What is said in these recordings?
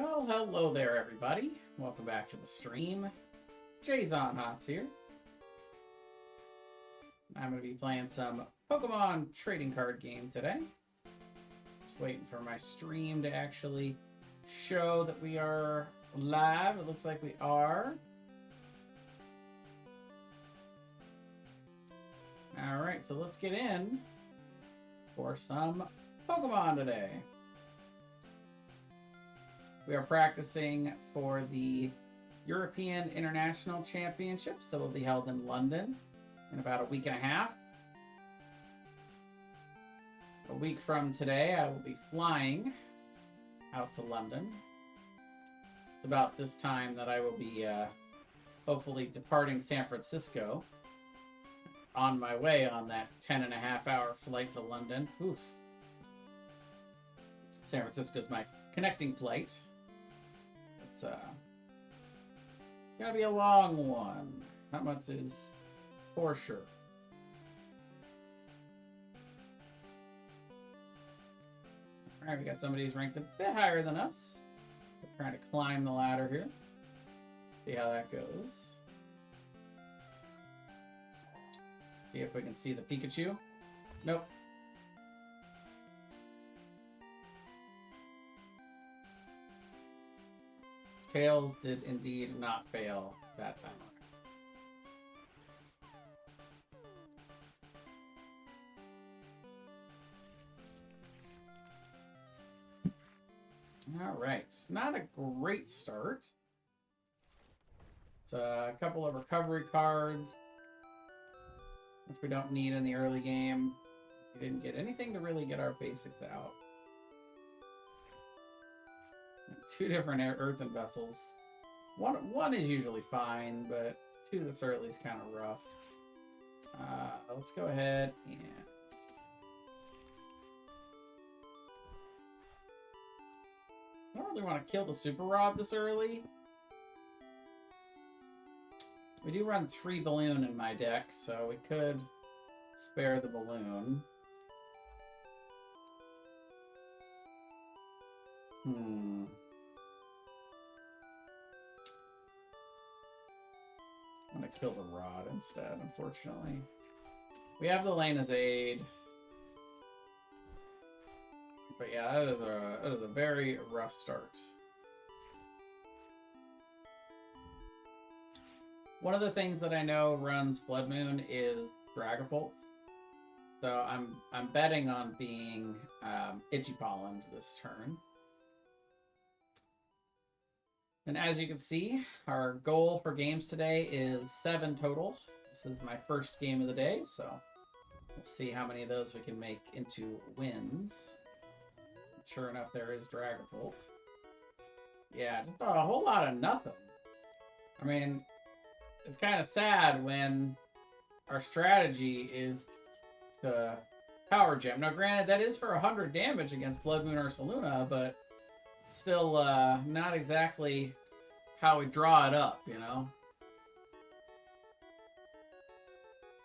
Well, hello there, everybody. Welcome back to the stream. Jason Hots here. I'm going to be playing some Pokemon trading card game today. Just waiting for my stream to actually show that we are live. It looks like we are. Alright, so let's get in for some Pokemon today. We are practicing for the European International Championships that will be held in London in about a week and a half. A week from today, I will be flying out to London. It's about this time that I will be hopefully departing San Francisco on my way on that 10.5-hour flight to London. Oof. San Francisco's my connecting flight. It's gonna be a long one. That much is for sure. Alright, we got somebody who's ranked a bit higher than us. So we're trying to climb the ladder here. See how that goes. See if we can see the Pikachu. Nope. Tails did indeed not fail that time. All right, not a great start. It's a couple of recovery cards, which we don't need in the early game. We didn't get anything to really get our basics out. Two different earthen vessels. One is usually fine, but two this early is kind of rough. Let's go ahead and... I don't really want to kill the Super Rod this early. We do run 3 balloon in my deck, so we could spare the balloon. I'm gonna kill the Rod instead, unfortunately. We have the Lena's Aid. But yeah, that is a very rough start. One of the things that I know runs Blood Moon is Dragapult. So I'm betting on being Itchypollen this turn. And as you can see, our goal for games today is 7 total. This is my first game of the day, so we'll see how many of those we can make into wins. Sure enough, there is Dragapult. Yeah, just a whole lot of nothing. I mean, it's kind of sad when our strategy is to Power Gem. Now, granted, that is for 100 damage against Blood Moon Ursaluna, but still not exactly how we draw it up, you know?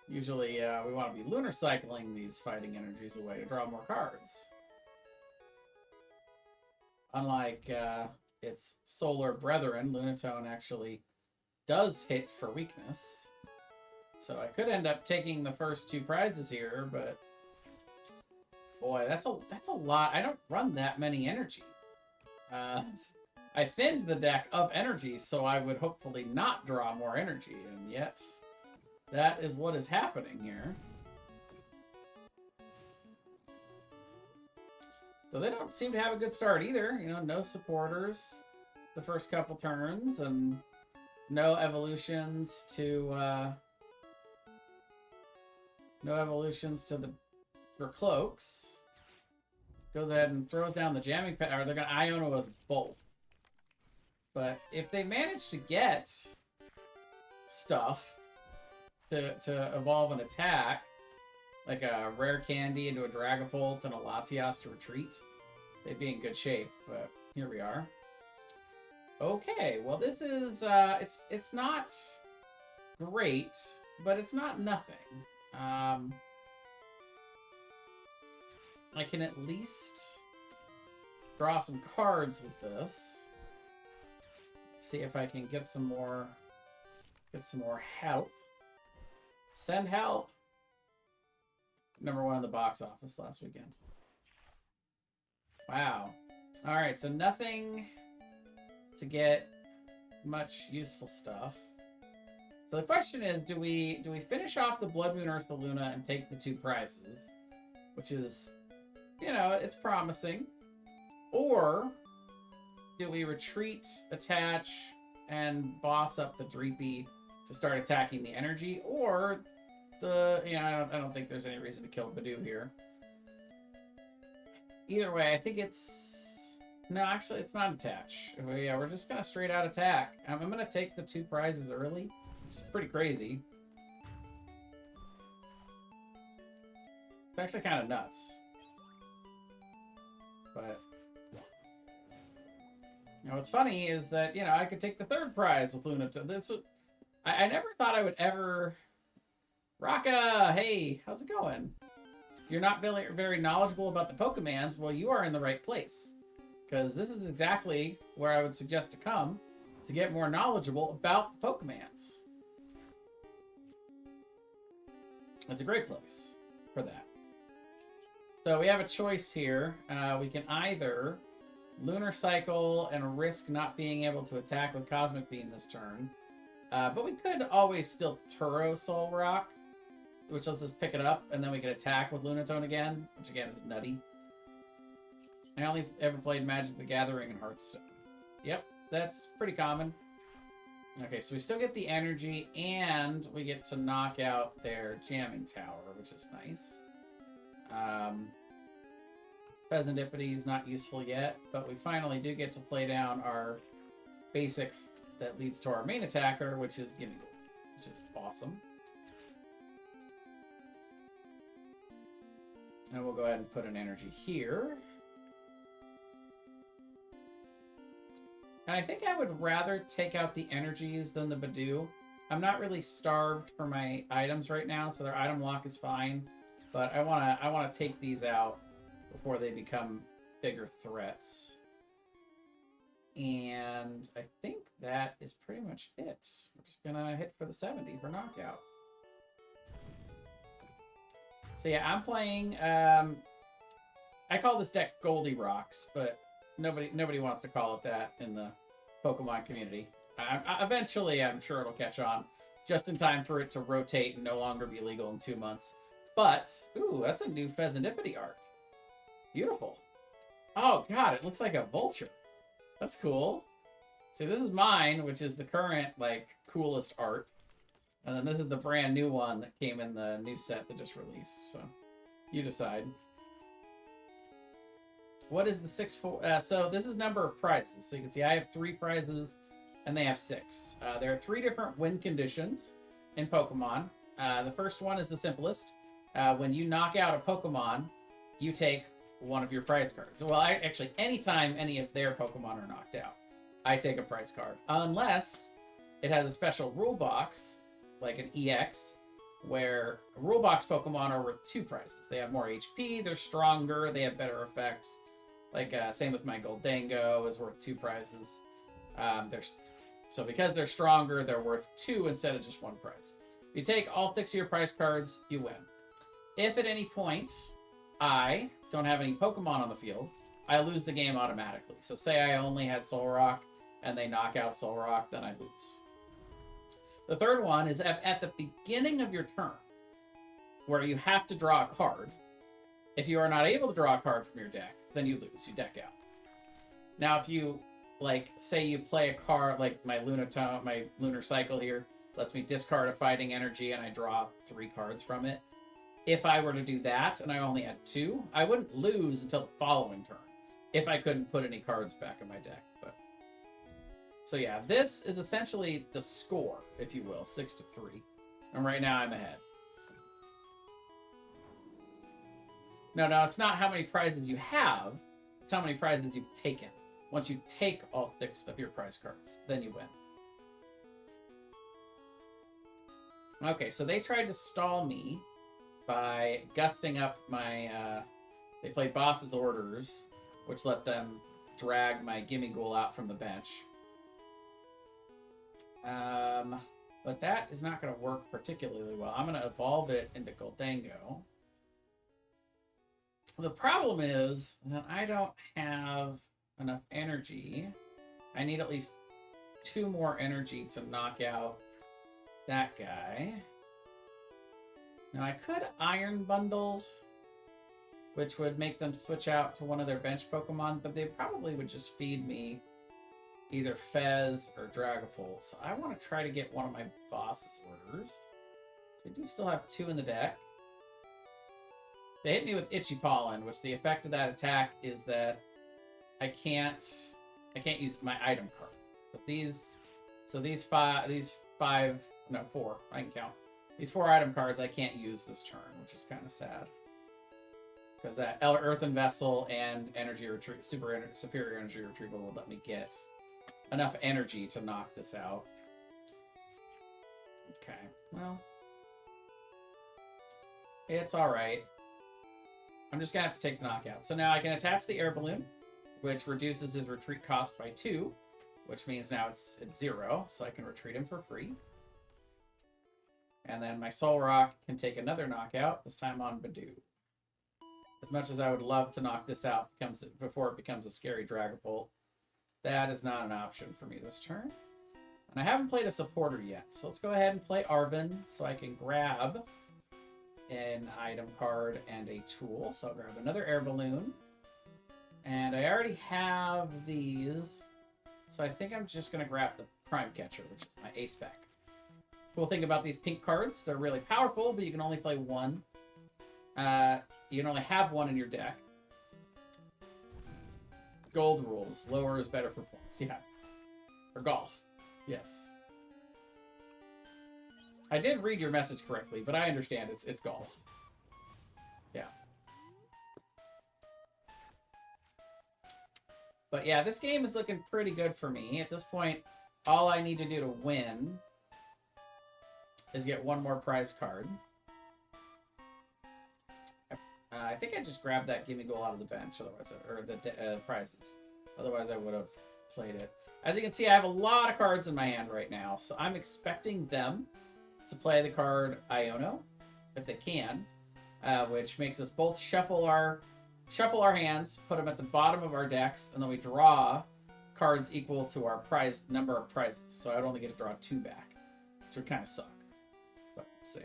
Usually we want to be lunar cycling these fighting energies away to draw more cards. Unlike its solar brethren, Lunatone actually does hit for weakness. So I could end up taking the first 2 prizes here, but boy, that's a lot. I don't run that many energy. I thinned the deck of energy, so I would hopefully not draw more energy, and yet that is what is happening here. So they don't seem to have a good start either. You know, no supporters the first couple turns, and no evolutions to for cloaks. Goes ahead and throws down the jamming pad, or they're gonna Iono us both. But if they manage to get stuff to evolve an attack, like a Rare Candy into a Dragapult and a Latias to retreat, they'd be in good shape, but here we are. Okay, well this is, it's not great, but it's not nothing. I can at least draw some cards with this. see if I can get some more help. Send help. #1 in the box office last weekend. Wow. All right, so nothing to get much useful stuff. So the question is, do we finish off the Blood Moon Ursa Luna and take the 2 prizes, which is, you know, it's promising, or do we retreat, attach, and boss up the Dreepy to start attacking the energy, or I don't think there's any reason to kill Badoo here. Either way, I think no, actually, it's not attach. Yeah, we're just gonna straight out attack. I'm gonna take the 2 prizes early, which is pretty crazy. It's actually kind of nuts. But what's funny is that, I could take the 3rd prize with Luna. That's what I never thought I would ever. Raka, hey, how's it going? You're not very, very knowledgeable about the Pokemons. Well, you are in the right place, because this is exactly where I would suggest to come to get more knowledgeable about the Pokemons. It's a great place for that. So we have a choice here. We can either Lunar Cycle and risk not being able to attack with Cosmic Beam this turn. But we could always still Turo Soul Rock, which lets us pick it up, and then we can attack with Lunatone again, which again is nutty. I only ever played Magic the Gathering and Hearthstone. Yep, that's pretty common. Okay, so we still get the energy, and we get to knock out their jamming tower, which is nice. Pheasantipity is not useful yet, but we finally do get to play down our basic that leads to our main attacker, which is Gimme Gold, which is awesome. And we'll go ahead and put an energy here. And I think I would rather take out the energies than the Badoo. I'm not really starved for my items right now, so their item lock is fine. But I wanna take these out before they become bigger threats. And I think that is pretty much it. We're just gonna hit for the 70 for knockout. So yeah, I'm playing. I call this deck Goldie Rocks, but nobody wants to call it that in the Pokemon community. Eventually, I'm sure it'll catch on, just in time for it to rotate and no longer be legal in 2 months. But ooh, that's a new Pheasantipity art. Beautiful. Oh god, it looks like a vulture. That's cool. See, this is mine, which is the current coolest art. And then this is the brand new one that came in the new set that just released. So, you decide. What is the 6 for? So this is number of prizes. So you can see I have 3 prizes, and they have 6. There are 3 different win conditions in Pokemon. The first one is the simplest. When you knock out a Pokemon, you take one of your prize cards. Well, actually, anytime any of their Pokemon are knocked out, I take a prize card. Unless it has a special rule box, like an EX, where rule box Pokemon are worth 2 prizes. They have more HP, they're stronger, they have better effects. Same with my Goldango is worth 2 prizes. So because they're stronger, they're worth 2 instead of just 1 prize. If you take all 6 of your prize cards, you win. If at any point I don't have any Pokemon on the field, I lose the game automatically. So say I only had Solrock and they knock out Solrock, then I lose. The third one is at the beginning of your turn, where you have to draw a card. If you are not able to draw a card from your deck, then you lose. You deck out. Now, if you, say you play a card, like my Lunar Cycle here, lets me discard a fighting energy and I draw 3 cards from it. If I were to do that and I only had 2, I wouldn't lose until the following turn, if I couldn't put any cards back in my deck. So yeah, this is essentially the score, if you will, 6-3. And right now I'm ahead. No, it's not how many prizes you have, it's how many prizes you've taken. Once you take all 6 of your prize cards, then you win. Okay, so they tried to stall me by gusting up my, they played Boss's Orders, which let them drag my Gimme Ghoul out from the bench. But that is not going to work particularly well. I'm going to evolve it into Goldango. The problem is that I don't have enough energy. I need at least 2 more energy to knock out that guy. Now I could Iron Bundle, which would make them switch out to one of their bench Pokemon, but they probably would just feed me either Fez or Dragapult. So I want to try to get one of my boss's orders. I do still have 2 in the deck. They hit me with Itchy Pollen, which the effect of that attack is that I can't use my item cards. But these 4, I can count. These 4 item cards I can't use this turn, which is kind of sad. Because that Earthen Vessel and Superior Energy Retrieval will let me get enough energy to knock this out. Okay, well, it's alright. I'm just gonna have to take the knockout. So now I can attach the air balloon, which reduces his retreat cost by 2, which means now it's 0, so I can retreat him for free. And then my Soul Rock can take another knockout, this time on Badoo. As much as I would love to knock this out before it becomes a scary Dragapult, that is not an option for me this turn. And I haven't played a supporter yet, so let's go ahead and play Arven so I can grab an item card and a tool. So I'll grab another air balloon. And I already have these, so I think I'm just going to grab the Prime Catcher, which is my ace spec. Cool thing about these pink cards, they're really powerful, but you can only play 1. You can only have 1 in your deck. Gold rules. Lower is better for points. Yeah. Or golf. Yes. I did read your message correctly, but I understand it's golf. Yeah. But yeah, this game is looking pretty good for me. At this point, all I need to do to win is get 1 more prize card. I think I just grabbed that Gimme Goal out of the bench, otherwise, or the prizes. Otherwise, I would have played it. As you can see, I have a lot of cards in my hand right now, so I'm expecting them to play the card Iono, if they can, which makes us both shuffle our hands, put them at the bottom of our decks, and then we draw cards equal to our number of prizes. So I'd only get to draw 2 back, which would kind of suck. But let's see.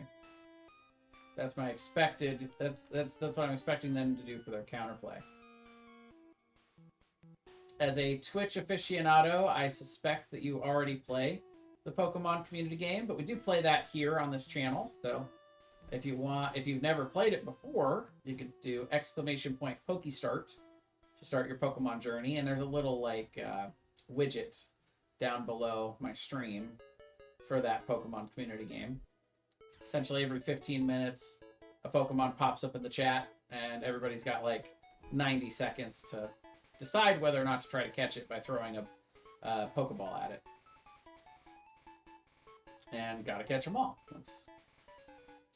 That's my expected. That's what I'm expecting them to do for their counterplay. As a Twitch aficionado, I suspect that you already play the Pokemon community game, but we do play that here on this channel. So if you've never played it before, you could do !PokeStart to start your Pokemon journey, and there's a little widget down below my stream for that Pokemon community game. Essentially, every 15 minutes, a Pokemon pops up in the chat, and everybody's got 90 seconds to decide whether or not to try to catch it by throwing a Pokeball at it. And gotta catch them all. As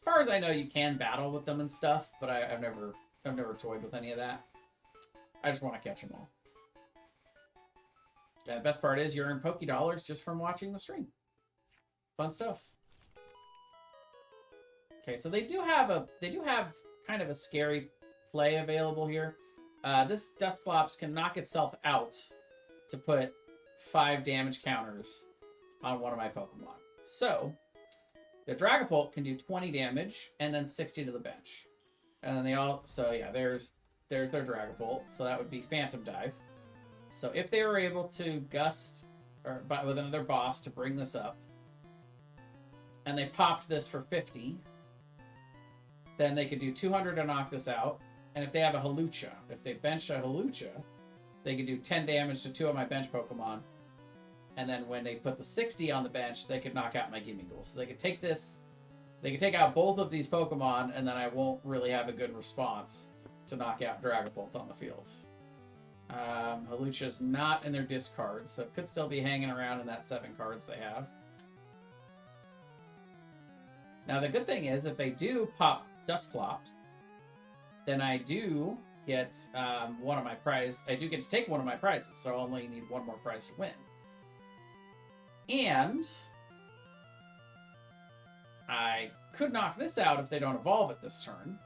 far as I know, you can battle with them and stuff, but I've never toyed with any of that. I just want to catch them all. Yeah, the best part is you earn Pokédollars just from watching the stream. Fun stuff. Okay, so they do have kind of a scary play available here. This Dusclops can knock itself out to put 5 damage counters on one of my Pokemon. So the Dragapult can do 20 damage and then 60 to the bench. And then there's their Dragapult. So that would be Phantom Dive. So if they were able to gust with another boss to bring this up, and they popped this for 50, then they could do 200 to knock this out. And if they have a Hawlucha, if they bench a Hawlucha, they could do 10 damage to 2 of my bench Pokemon. And then when they put the 60 on the bench, they could knock out my Gimme Goal. So they could take this, they could take out both of these Pokemon, and then I won't really have a good response to knock out Dragapult on the field. Hawlucha's not in their discards, so it could still be hanging around in that 7 cards they have. Now the good thing is, if they do pop Dusclops, then I do get one of my prizes. I do get to take one of my prizes, so I only need 1 more prize to win. And I could knock this out if they don't evolve it this turn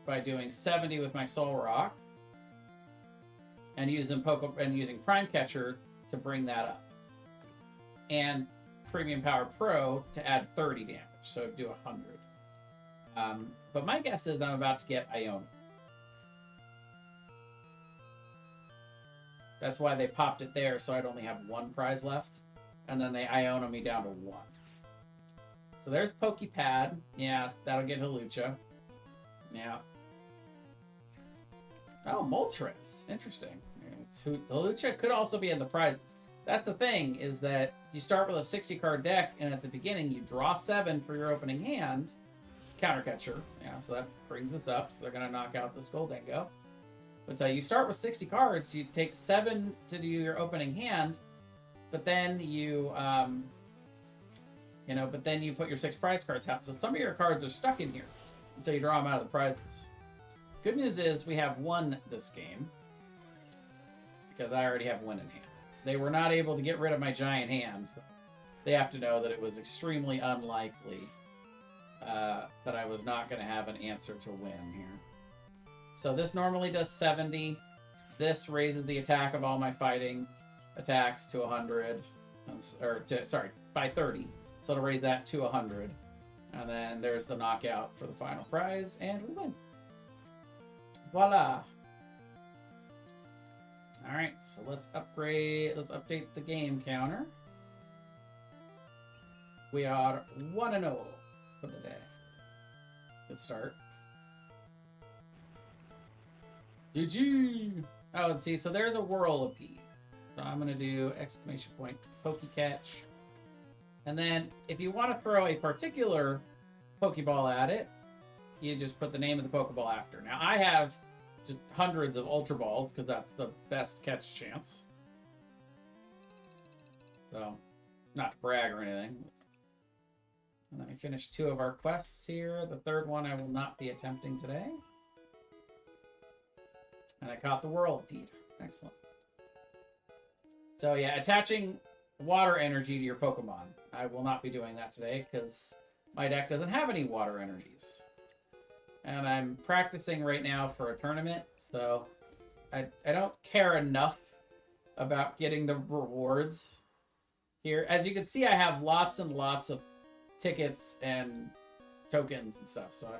by doing 70 with my Soul Rock and using Prime Catcher to bring that up, and Premium Power Pro to add 30 damage, so do 100. But my guess is I'm about to get Iona. That's why they popped it there, so I'd only have one prize left, and then they Iona me down to 1. So there's Pokepad. Yeah, that'll get Hawlucha. Yeah. Oh, Moltres. Interesting. Hawlucha could also be in the prizes. That's the thing, is that you start with a 60-card deck, and at the beginning you draw 7 for your opening hand. Counter Catcher. Yeah, so that brings this up. So they're going to knock out this Goldango. But you start with 60 cards. You take 7 to do your opening hand, but then you, you put your 6 prize cards out. So some of your cards are stuck in here until you draw them out of the prizes. Good news is we have won this game because I already have win in hand. They were not able to get rid of my giant hand, so they have to know that it was extremely unlikely that I was not going to have an answer to win here. So this normally does 70. This raises the attack of all my fighting attacks to 100. By 30. So it'll raise that to 100. And then there's the knockout for the final prize, and we win. Voila. Alright, so let's update the game counter. We are 1-0 for the day. Good start. GG! Oh, and see, so there's a Whirlipede. So I'm going to do exclamation point Pokecatch. And then if you want to throw a particular Pokeball at it, you just put the name of the Pokeball after. Now, I have just hundreds of Ultra Balls because that's the best catch chance. So, not to brag or anything. And then we finished 2 of our quests here. The third one I will not be attempting today. And I caught the Whirlipede. Excellent. So yeah, attaching water energy to your Pokemon. I will not be doing that today because my deck doesn't have any water energies. And I'm practicing right now for a tournament, so I don't care enough about getting the rewards here. As you can see, I have lots and lots of tickets and tokens and stuff. So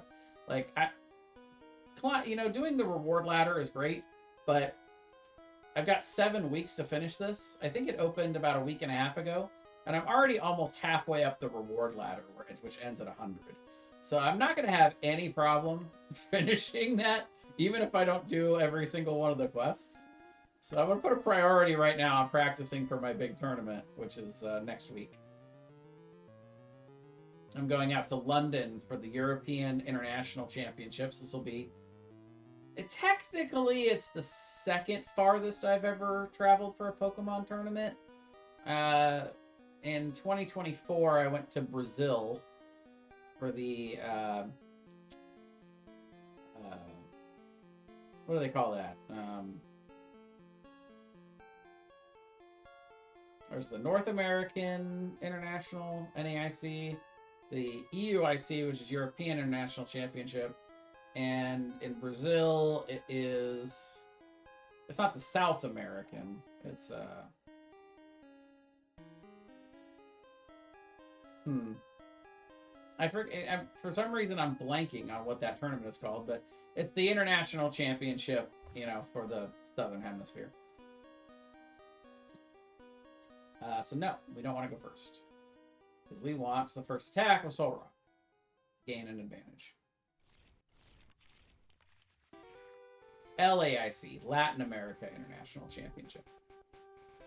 doing the reward ladder is great, but I've got 7 weeks to finish this. I think it opened about a week and a half ago, and I'm already almost halfway up the reward ladder, which ends at 100. So I'm not going to have any problem finishing that, even if I don't do every single one of the quests. So I'm going to put a priority right now on practicing for my big tournament, which is next week. I'm going out to London for the European International Championships. This will be... Technically, it's the second farthest I've ever traveled for a Pokemon tournament. In 2024, I went to Brazil for the... what do they call that? There's the North American International NAIC, the EUIC, which is European International Championship, and in Brazil it's not the South American, it's I forget, for some reason I'm blanking on what that tournament is called, but it's the International Championship, for the Southern Hemisphere. So no, we don't want to go first. Because we want the first attack with Soul Rock to gain an advantage. LAIC, Latin America International Championship.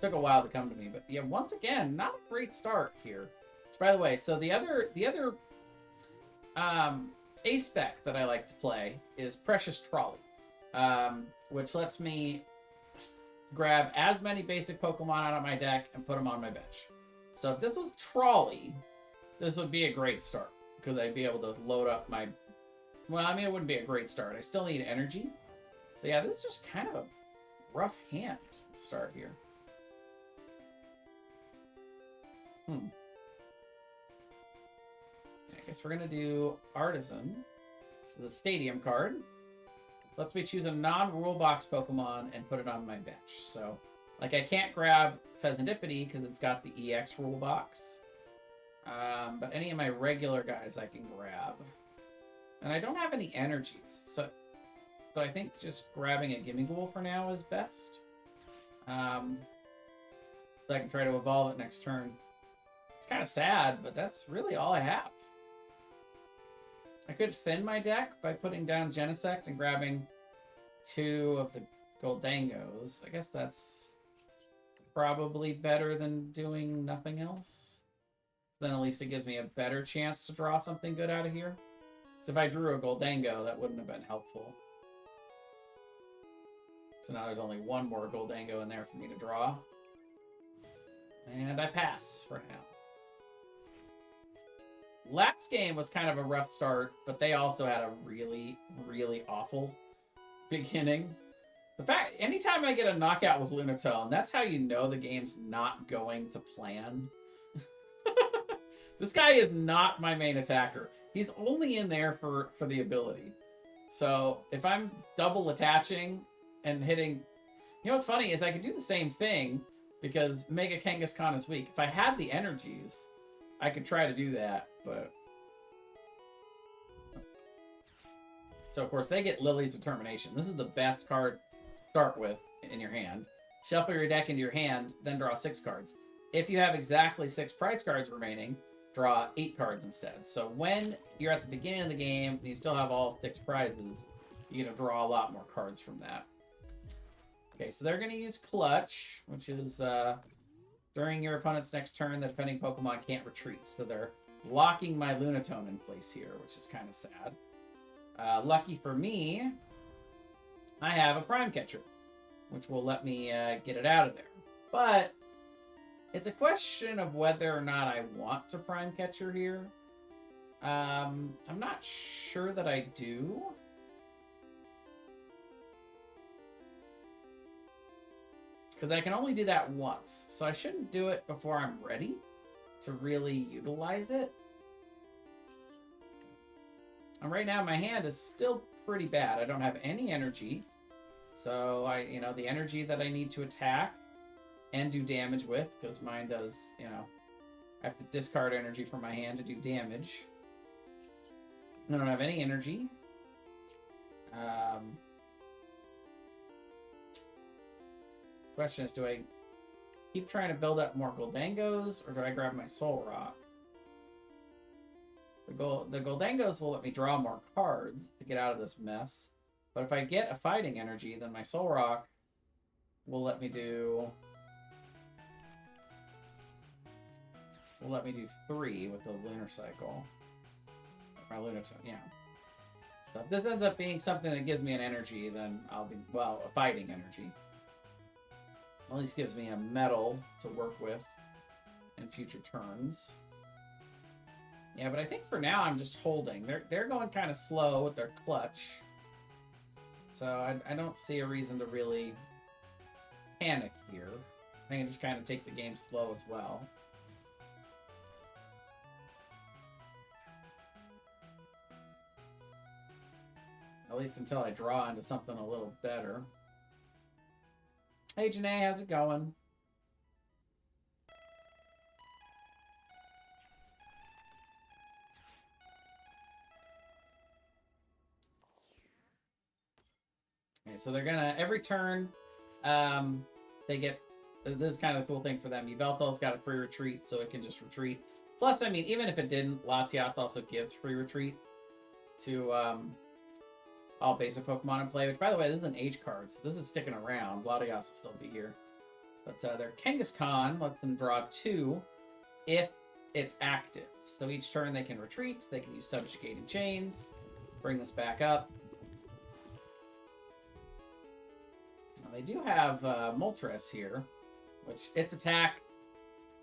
Took a while to come to me, but yeah, once again, not a great start here. Which, by the way, so the other A-Spec that I like to play is Precious Trolley, which lets me grab as many basic Pokemon out of my deck and put them on my bench. So if this was Trolley, this would be a great start because I'd be able to load up my... Well, I mean, it wouldn't be a great start. I still need energy. So yeah, this is just kind of a rough hand to start here. guess we're gonna do Artisan. The stadium card. Lets me choose a non-rule box Pokemon and put it on my bench. So, like, I can't grab Pheasantipity because it's got the EX rule box. But any of my regular guys I can grab. And I don't have any energies, so I think just grabbing a Gimmighoul for now is best. So I can try to evolve it next turn. It's kind of sad, but that's really all I have. I could thin my deck by putting down Genesect and grabbing 2 of the Goldangos. I guess that's probably better than doing nothing else. Then at least it gives me a better chance to draw something good out of here. So if I drew a Goldango, that wouldn't have been helpful. So now there's only 1 more Goldango in there for me to draw. And I pass for now. Last game was kind of a rough start, but they also had a really, really awful beginning. The fact, anytime I get a knockout with Lunatone, that's how you know the game's not going to plan. This guy is not my main attacker. He's only in there for the ability. So if I'm double attaching and hitting... You know what's funny is I could do the same thing because Mega Kangaskhan is weak. If I had the energies, I could try to do that, but... So, of course, they get Lily's Determination. This is the best card to start with in your hand. Shuffle your deck into your hand, then draw 6 cards. If you have exactly 6 prize cards remaining, draw 8 cards instead. So when you're at the beginning of the game and you still have all 6 prizes, you get to draw a lot more cards from that. Okay, so they're going to use Clutch, which is during your opponent's next turn, the defending Pokemon can't retreat. So they're locking my Lunatone in place here, which is kind of sad. Lucky for me, I have a Prime Catcher, which will let me get it out of there. But it's a question of whether or not I want to Prime Catcher here. I'm not sure that I do. Because I can only do that once. So I shouldn't do it before I'm ready to really utilize it. And right now my hand is still pretty bad. I don't have any energy. So the energy that I need to attack and do damage with, because mine does, I have to discard energy from my hand to do damage. I don't have any energy. Question is, do I keep trying to build up more Goldangos, or do I grab my Soul Rock? The Goldangos will let me draw more cards to get out of this mess. But if I get a Fighting Energy, then my Soul Rock will let me do... Will let me do 3 with the Lunar Cycle. My Lunatone, yeah. So if this ends up being something that gives me an energy, then I'll be, well, a Fighting Energy. At least gives me a metal to work with in future turns. Yeah, but I think for now I'm just holding. They're going kind of slow with their Clutch. So I don't see a reason to really panic here. I can just kind of take the game slow as well. At least until I draw into something a little better. Hey, Janae, how's it going? Okay, so they're gonna, every turn, they get, this is kind of the cool thing for them. Yveltal's got a free retreat, so it can just retreat. Plus, I mean, even if it didn't, Latias also gives free retreat to all basic Pokemon in play, which, by the way, this is an H card, so this is sticking around. Latias will still be here. But their Kangaskhan lets them draw 2 if it's active. So each turn they can retreat, they can use Subjugating Chains, bring this back up. Now, they do have Moltres here, which its attack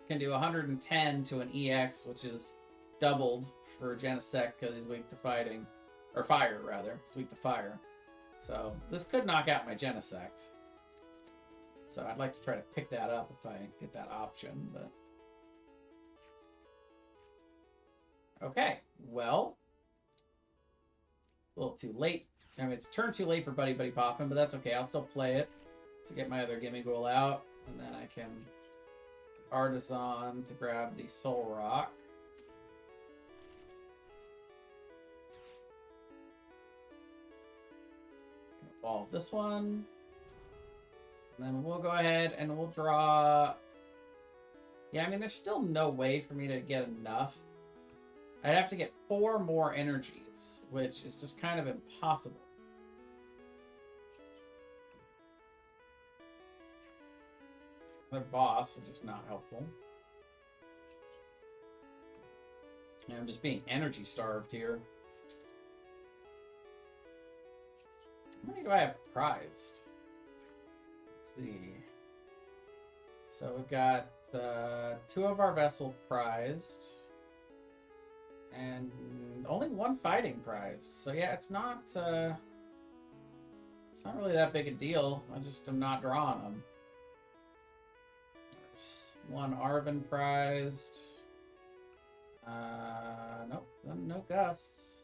can do 110 to an EX, which is doubled for Genesect because he's weak to fighting. Or fire, rather. He's weak to fire. So this could knock out my Genesect. So I'd like to try to pick that up if I get that option, but... Okay, well, a little too late. I mean, it's turned too late for Buddy Buddy Poppin', but that's okay. I'll still play it to get my other Gimme Goal out, and then I can Artisan to grab the Soul Rock. Evolve this one. And then we'll go ahead and we'll draw... Yeah, I mean, there's still no way for me to get enough. I'd have to get 4 more energies, which is just kind of impossible. Another boss, which is not helpful. And I'm just being energy starved here. How many do I have prized? Let's see. So we've got 2 of our vessel prized. And only 1 fighting prized. So yeah, it's not really that big a deal. I just am not drawing them. There's 1 Arven prized. Nope, no Gus.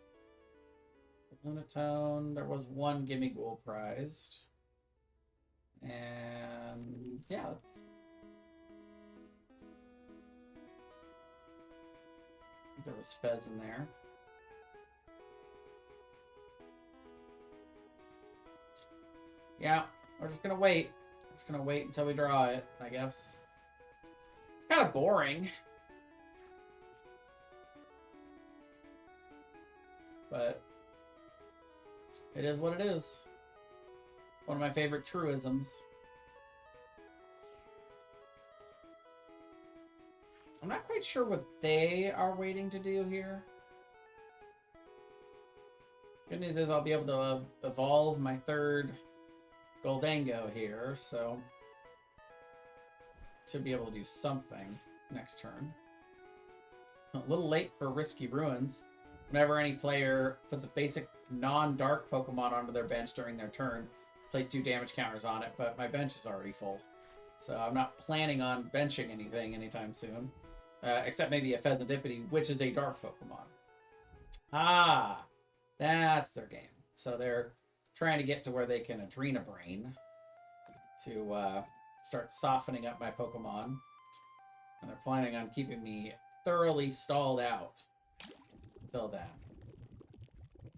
Lunatone. There was 1 Gimme Ghoul prized. And yeah, let's... There was Fez in there. Yeah, we're just gonna wait. We're just gonna wait until we draw it, I guess. It's kind of boring. But it is what it is. One of my favorite truisms. I'm not quite sure what they are waiting to do here. Good news is I'll be able to evolve my 3rd Goldango here, so should be able to do something next turn. A little late for Risky Ruins. Whenever any player puts a basic non-dark Pokemon onto their bench during their turn, place 2 damage counters on it, but my bench is already full. So I'm not planning on benching anything anytime soon. Except maybe a Pheasantipity, which is a dark Pokemon. Ah, that's their game. So they're trying to get to where they can Adrena Brain to start softening up my Pokemon. And they're planning on keeping me thoroughly stalled out until then.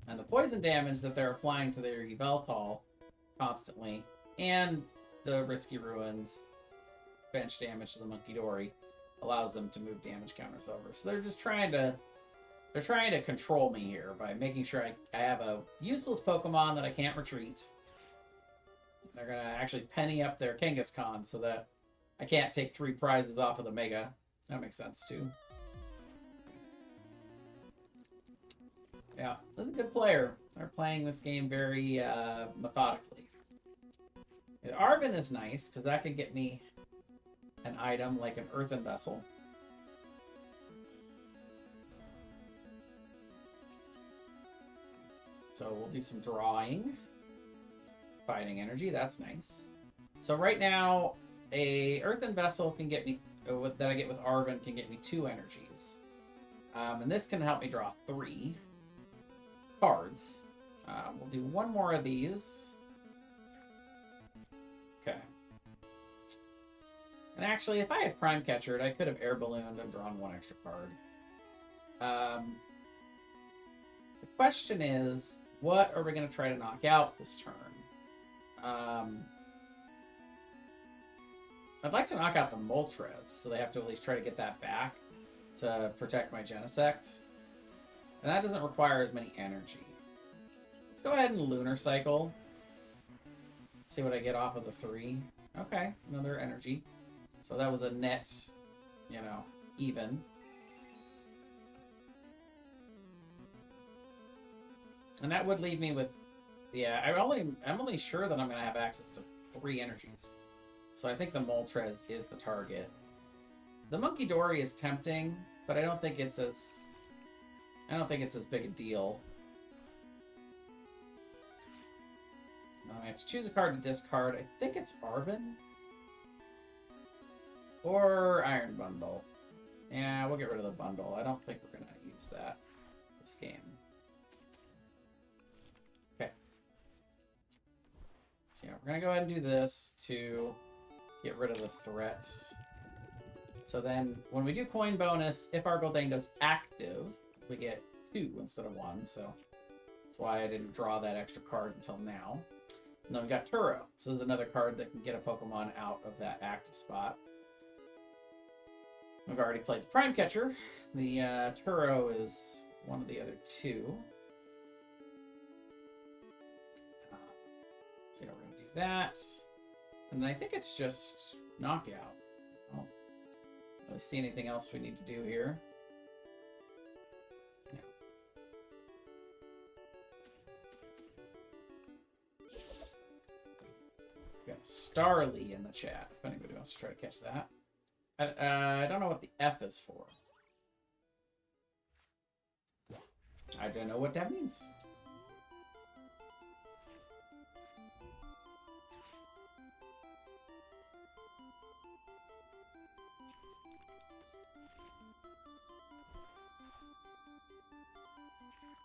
And the poison damage that they're applying to their Yveltal constantly, and the Risky Ruins bench damage to the Munkidori, allows them to move damage counters over. So they're just trying to control me here by making sure I have a useless Pokemon that I can't retreat. They're gonna actually penny up their Kangaskhan so that I can't take 3 prizes off of the Mega. That makes sense too. Yeah, this is a good player. They're playing this game very methodically. Arven is nice because that can get me an item like an Earthen Vessel. So we'll do some drawing. Fighting energy, that's nice. So right now, a Earthen Vessel can get me, that I get with Arven, can get me 2 energies. And this can help me draw 3 cards. We'll do 1 more of these. Okay. And actually, if I had Prime Catchered, I could have Air Ballooned and drawn 1 extra card. The question is, what are we going to try to knock out this turn? I'd like to knock out the Moltres, so they have to at least try to get that back to protect my Genesect. And that doesn't require as many energy. Let's go ahead and Lunar Cycle. See what I get off of the 3. Okay, another energy. So that was a net, you know, even. And that would leave me with, yeah, I'm only sure that I'm going to have access to 3 energies. So I think the Moltres is the target. The Munkidori is tempting, but I don't think it's as big a deal. I have to choose a card to discard. I think it's Arven. Or Iron Bundle. Yeah, we'll get rid of the bundle. I don't think we're going to use use that this game. Okay. So yeah, we're gonna go ahead and do this to get rid of the threat. So then when we do coin bonus, if our Goldango's active, we get 2 instead of 1. So that's why I didn't draw that extra card until now. And then we've got Turo. So this is another card that can get a Pokemon out of that active spot. We've already played the Prime Catcher. The Turo is one of the other 2. So yeah, we're going to do that. And then I think it's just knockout. I don't really see anything else we need to do here. Yeah. We got Starly in the chat, if anybody wants to try to catch that. I don't know what the F is for. I don't know what that means.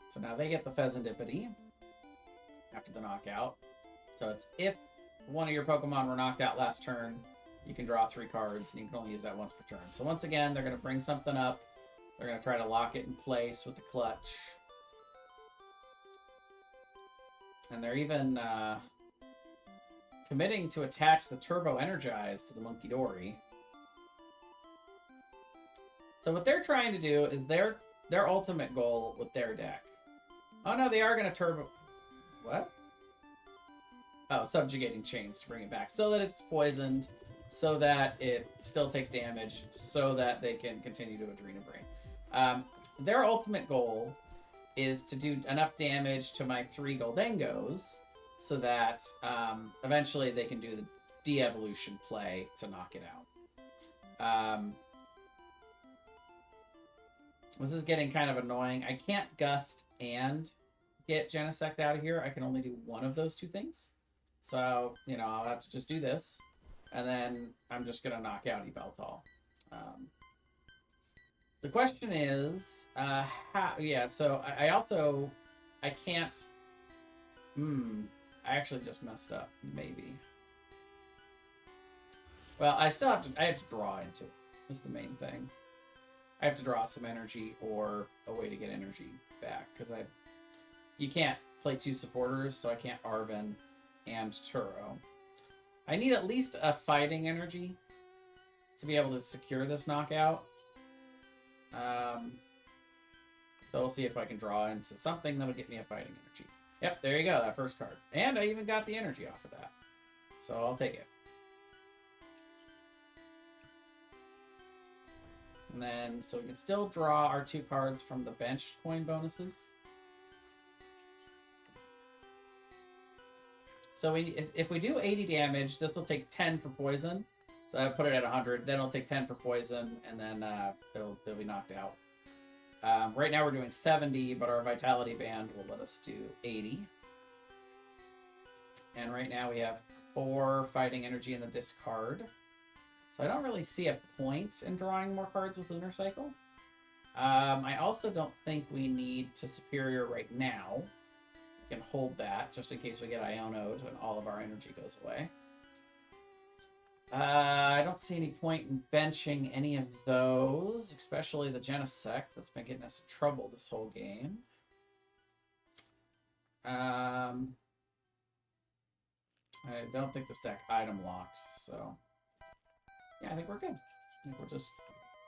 So now they get the Pheasantipity after the knockout. So it's if one of your Pokemon were knocked out last turn, you can draw 3 cards, and you can only use that once per turn. So once again, they're going to bring something up. They're going to try to lock it in place with the clutch. And they're even committing to attach the Turbo Energize to the Munkidori. So what they're trying to do is their ultimate goal with their deck. Oh no, they are going to Turbo... What? Oh, subjugating chains to bring it back. So that it's poisoned, so that it still takes damage, so that they can continue to Adrena Brain. Their ultimate goal is to do enough damage to my 3 Goldengos so that eventually they can do the de-evolution play to knock it out. This is getting kind of annoying. I can't Gust and get Genesect out of here. I can only do one of those 2 things. So, you know, I'll have to just do this. And then I'm just going to knock out Yveltal. The question is, how... Yeah, so I can't... I actually just messed up, maybe. Well, I have to draw into it, is the main thing. I have to draw some energy or a way to get energy back, because you can't play 2 supporters, so I can't Arven and Turo. I need at least a fighting energy to be able to secure this knockout. So we'll see if I can draw into something that'll get me a fighting energy. Yep, there you go, that first card. And I even got the energy off of that. So I'll take it. And then, so we can still draw our 2 cards from the benched coin bonuses. So if we do 80 damage, this will take 10 for poison. So I put it at 100. Then it'll take 10 for poison, and then it'll be knocked out. Right now we're doing 70, but our Vitality Band will let us do 80. And right now we have 4 Fighting Energy in the discard. So I don't really see a point in drawing more cards with Lunar Cycle. I also don't think we need to Superior right now. We can hold that, just in case we get Iono'd and all of our energy goes away. I don't see any point in benching any of those, especially the Genesect that's been getting us in trouble this whole game. I don't think this deck item locks, so yeah, I think we're good. I think we're just...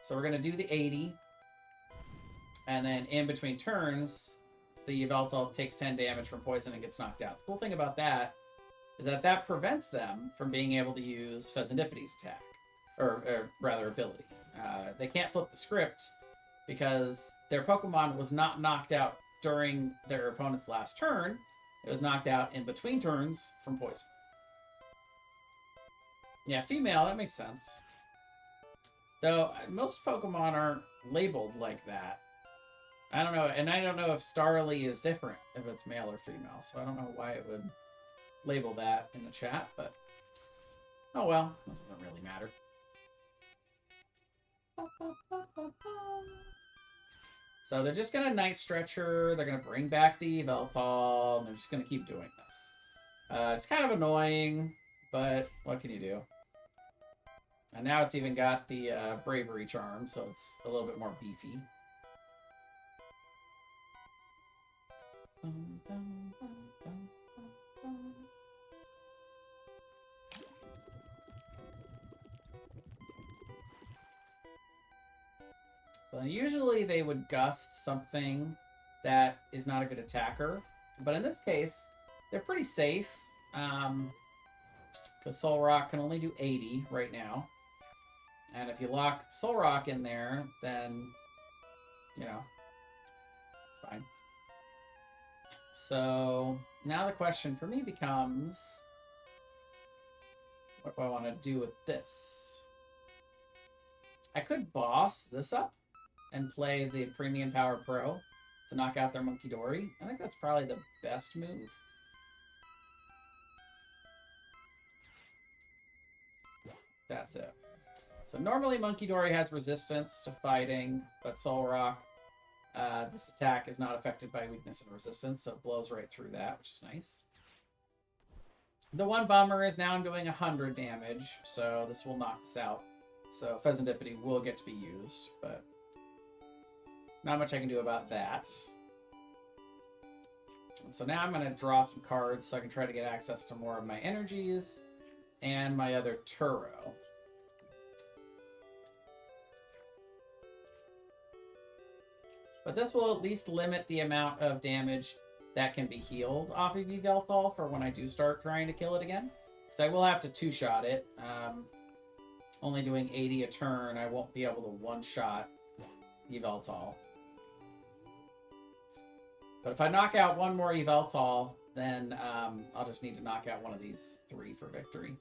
So we're going to do the 80, and then in between turns, the Yveltal takes 10 damage from poison and gets knocked out. The cool thing about that is that prevents them from being able to use Pheasantipity's attack, or rather ability. They can't flip the script because their Pokemon was not knocked out during their opponent's last turn. It was knocked out in between turns from poison. Yeah, female, that makes sense. Though most Pokemon aren't labeled like that. I don't know, and I don't know if Starly is different if it's male or female, so I don't know why it would label that in the chat, but oh well, that doesn't really matter. So they're just going to Night Stretcher, they're going to bring back the Yveltal, and they're just going to keep doing this. It's kind of annoying, but what can you do? And now it's even got the Bravery Charm, so it's a little bit more beefy. So usually they would Gust something that is not a good attacker. But in this case, they're pretty safe. Because Soul Rock can only do 80 right now. And if you lock Soul Rock in there, then, you know, it's fine. So now the question for me becomes, what do I want to do with this? I could boss this up and play the Premium Power Pro to knock out their Monkey Dory. I think that's probably the best move. That's it. So normally Monkey Dory has resistance to fighting, but Soul Rock, this attack is not affected by weakness and resistance, so it blows right through that, which is nice. The one bummer is now I'm doing 100 damage, so this will knock this out. So Pheasantipity will get to be used, but not much I can do about that. And so now I'm going to draw some cards so I can try to get access to more of my energies and my other Turo. But this will at least limit the amount of damage that can be healed off of Yveltal for when I do start trying to kill it again. Because I will have to two-shot it. Only doing 80 a turn, I won't be able to one-shot Yveltal. But if I knock out one more Yveltal, then I'll just need to knock out one of these 3 for victory.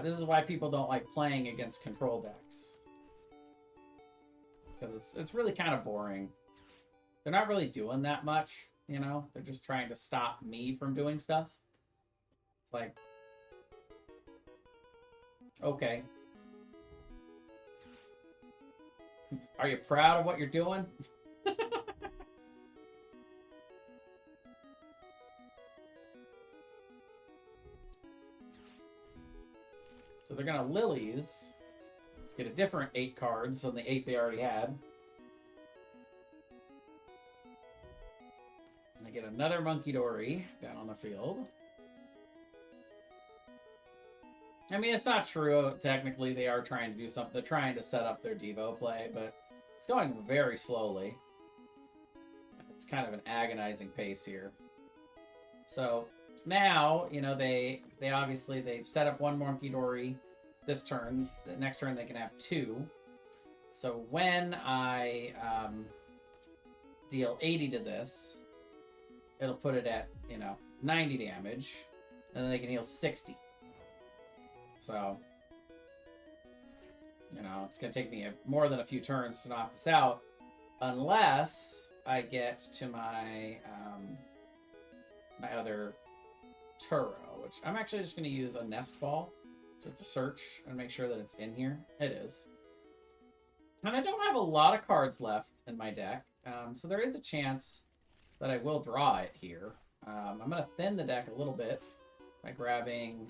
This is why people don't like playing against control decks. Because it's really kind of boring. They're not really doing that much, you know? They're just trying to stop me from doing stuff. It's like, okay. Are you proud of what you're doing? So they're going to Lilies to get a different 8 cards than the 8 they already had. And they get another Monkey Dory down on the field. I mean, it's not true. Technically, they are trying to do something. They're trying to set up their Devo play, but it's going very slowly. It's kind of an agonizing pace here. So now, you know, they've set up one Monkey Dory this turn. The next turn they can have 2. So when I deal 80 to this, it'll put it at, you know, 90 damage, and then they can heal 60. So, you know, it's going to take me more than a few turns to knock this out, unless I get to my my other Turo, which I'm actually just going to use a Nest Ball just to search and make sure that it's in here. It is. And I don't have a lot of cards left in my deck, so there is a chance that I will draw it here. I'm going to thin the deck a little bit by grabbing...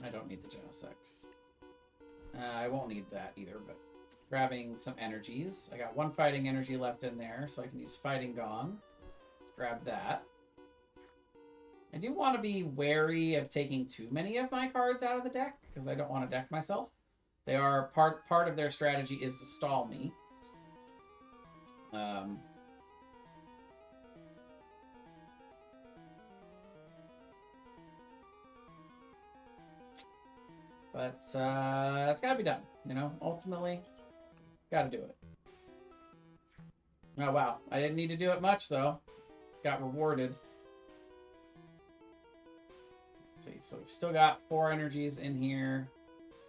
I don't need the Genesect. I won't need that either, but grabbing some energies. I got 1 fighting energy left in there, so I can use Fighting Gong. Grab that. I do want to be wary of taking too many of my cards out of the deck, because I don't want to deck myself. They are part of their strategy is to stall me. But it's got to be done, you know? Ultimately, got to do it. Oh, wow. I didn't need to do it much, though. Got rewarded. Let's see, so we've still got 4 energies in here.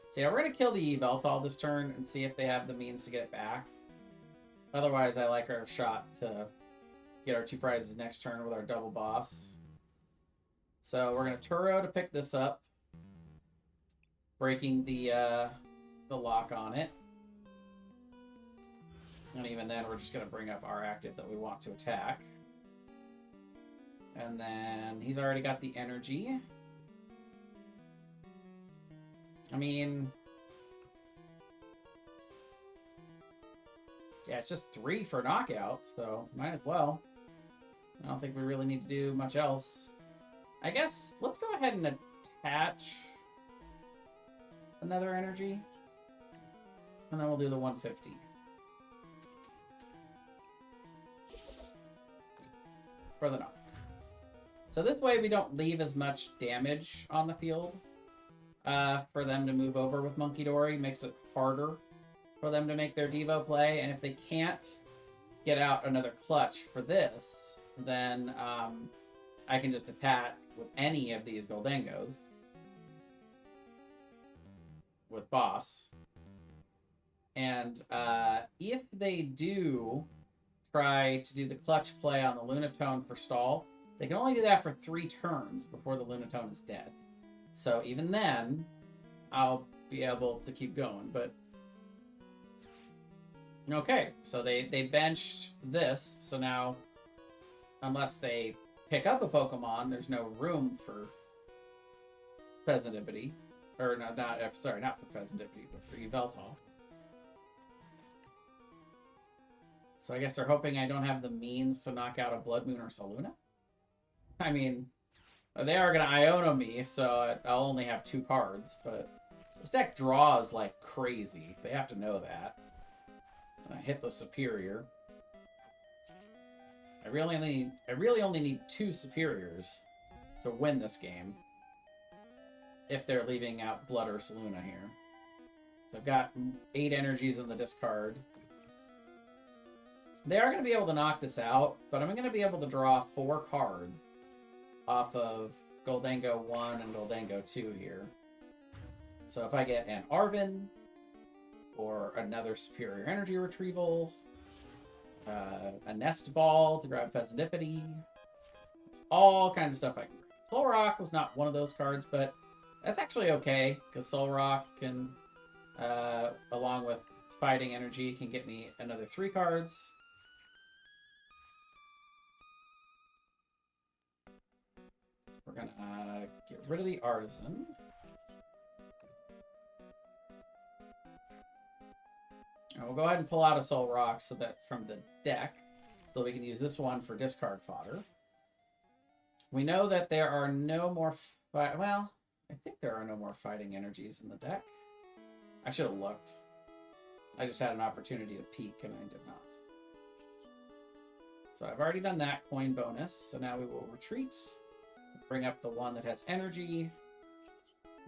So yeah, we're going to kill the Yveltal this turn and see if they have the means to get it back. Otherwise, I like our shot to get our 2 prizes next turn with our double boss. So we're going to Turo to pick this up, breaking the lock on it. And even then, we're just going to bring up our active that we want to attack. And then he's already got the energy. I mean, yeah, it's just 3 for knockout, so might as well. I don't think we really need to do much else. I guess let's go ahead and attach another energy. And then we'll do the 150. For the knock. So this way we don't leave as much damage on the field for them to move over with Monkey Dory. Makes it harder for them to make their Devo play. And if they can't get out another clutch for this, then I can just attack with any of these Goldengos with Boss. And if they do try to do the clutch play on the Lunatone for stall, they can only do that for 3 turns before the Lunatone is dead. So even then, I'll be able to keep going. But okay, so they benched this. So now, unless they pick up a Pokemon, there's no room for Pheasantipity. Or no, not for Pheasantipity, but for Yveltal. So I guess they're hoping I don't have the means to knock out a Blood Moon or Saluna. I mean, they are going to Iono me, so I'll only have 2 cards, but this deck draws like crazy. They have to know that. And I hit the Superior. I really only need 2 Superiors to win this game. If they're leaving out Blood or Saluna here. So I've got 8 energies in the discard. They are going to be able to knock this out, but I'm going to be able to draw 4 cards off of Goldengo 1 and Goldengo 2 here. So if I get an Arven, or another Superior Energy Retrieval, a Nest Ball to grab Pheasantipity, all kinds of stuff I can grab. Soul Rock was not one of those cards, but that's actually okay, because Soul Rock can, along with Fighting Energy, can get me another 3 cards. We're gonna get rid of the Artisan. And we'll go ahead and pull out a Soul Rock so that from the deck, so that we can use this one for discard fodder. We know that there are no more well, I think there are no more Fighting Energies in the deck. I should have looked. I just had an opportunity to peek and I did not. So I've already done that coin bonus. So now we will retreat. Bring up the one that has energy.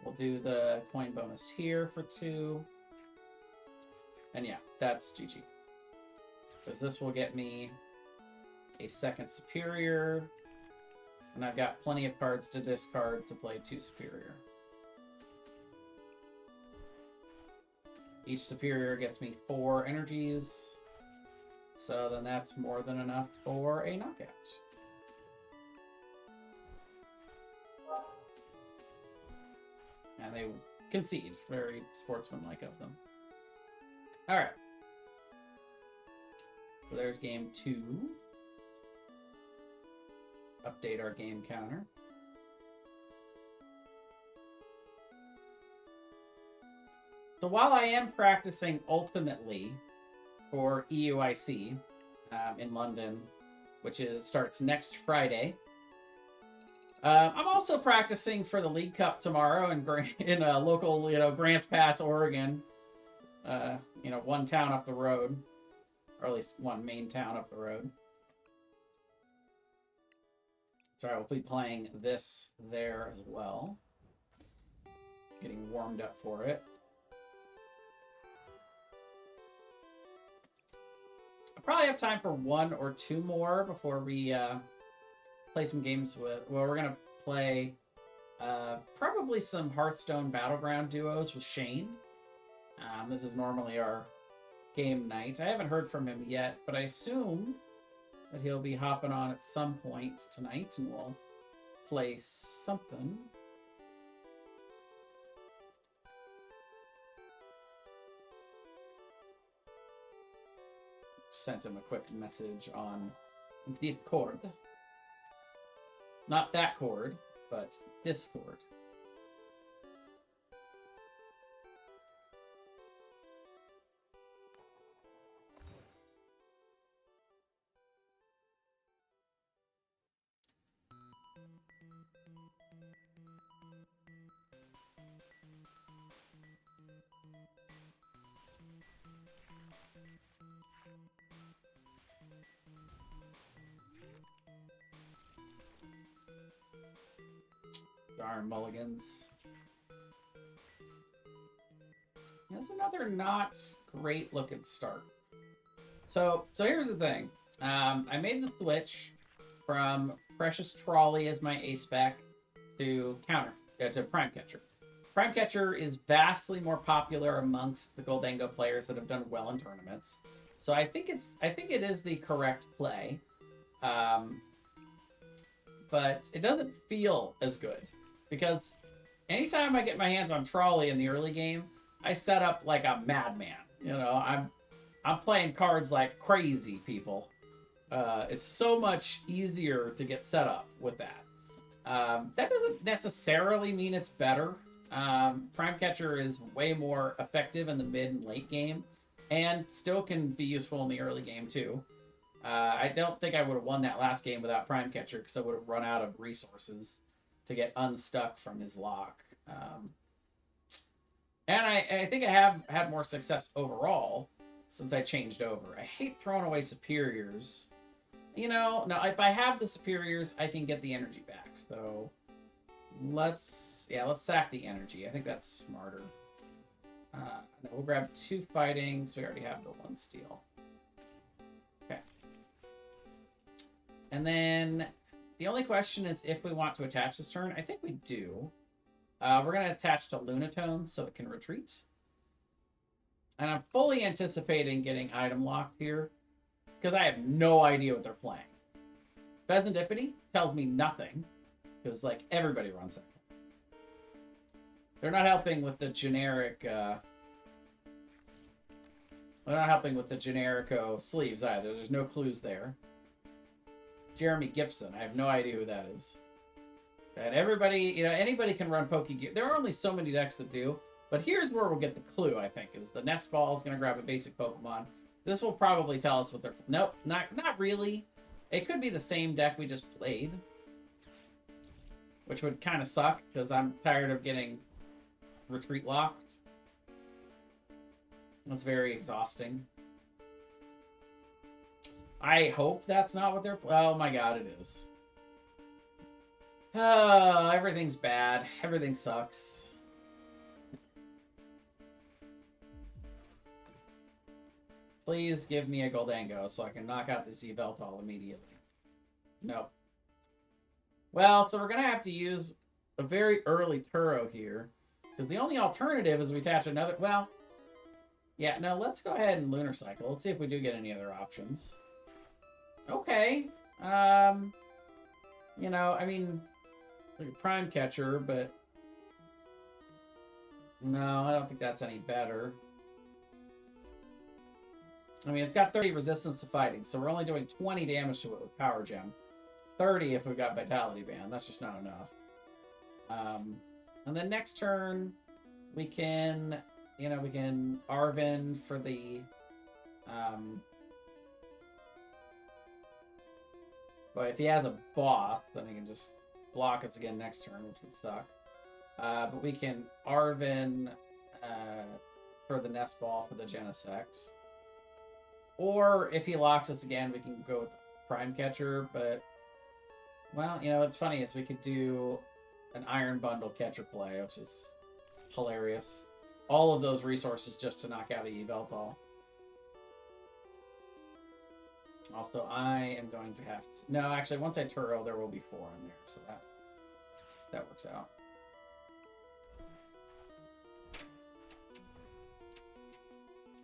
We'll do the coin bonus here for 2. And yeah, that's GG. Because this will get me a second Superior. And I've got plenty of cards to discard to play 2 Superior. Each Superior gets me 4 energies. So then that's more than enough for a knockout. And they concede. Very sportsmanlike of them. Alright. So there's game 2. Update our game counter. So while I am practicing ultimately for EUIC in London, which starts next Friday, I'm also practicing for the League Cup tomorrow in a local, Grants Pass, Oregon. One town up the road, or at least one main town up the road. So I will be playing this there as well. Getting warmed up for it. I probably have time for 1 or 2 more before we play some games with... Well, we're going to play probably some Hearthstone Battleground duos with Shane. This is normally our game night. I haven't heard from him yet, but I assume that he'll be hopping on at some point tonight, and we'll play something. Sent him a quick message on Discord. Not that cord, but Discord. Darn mulligans. That's another not great looking start. So here's the thing. I made the switch from Precious Trolley as my A spec to Prime Catcher. Prime Catcher is vastly more popular amongst the Goldango players that have done well in tournaments. So I think it is the correct play. But it doesn't feel as good. Because anytime I get my hands on Trolley in the early game, I set up like a madman. You know, I'm playing cards like crazy, people. It's so much easier to get set up with that. That doesn't necessarily mean it's better. Prime Catcher is way more effective in the mid and late game, and still can be useful in the early game too. I don't think I would have won that last game without Prime Catcher, because I would have run out of resources to get unstuck from his lock. And I think I have had more success overall since I changed over. I hate throwing away superiors. You know, now if I have the superiors, I can get the energy back. So let's sack the energy. I think that's smarter. We'll grab 2 fighting, so we already have the 1 steel. Okay. And then the only question is if we want to attach this turn. I think we do. We're going to attach to Lunatone so it can retreat. And I'm fully anticipating getting item locked here, because I have no idea what they're playing. Pheasantipity tells me nothing, because like everybody runs that. They're not helping with the generic. They're not helping with the generico sleeves either. There's no clues there. Jeremy Gibson. I have no idea who that is. And everybody, you know, anybody can run Pokegear. There are only so many decks that do. But here's where we'll get the clue, I think, is the Nest Ball is going to grab a basic Pokemon. This will probably tell us what they're... Nope, not really. It could be the same deck we just played. Which would kind of suck, because I'm tired of getting retreat locked. That's very exhausting. I hope that's not what they're... Oh my god, it is. Everything's bad. Everything sucks. Please give me a Goldango so I can knock out this Yveltal immediately. Nope. Well, so we're going to have to use a very early Turo here. Because the only alternative is we attach another... Well, yeah, no, let's go ahead and Lunar Cycle. Let's see if we do get any other options. Okay. You know, I mean... Like a Prime Catcher, but... No, I don't think that's any better. I mean, it's got 30 resistance to fighting, so we're only doing 20 damage to it with Power Gem. 30 if we've got Vitality Band. That's just not enough. And then next turn, we can... You know, we can Arven for the... But if he has a boss, then he can just block us again next turn, which would suck. But we can Arven for the Nest Ball for the Genesect. Or if he locks us again, we can go with the Prime Catcher. But, well, you know, what's funny is we could do an Iron Bundle Catcher play, which is hilarious. All of those resources just to knock out a Yveltal. Also, I am going to have to... No, actually, once I Turo, there will be 4 in there, so that works out.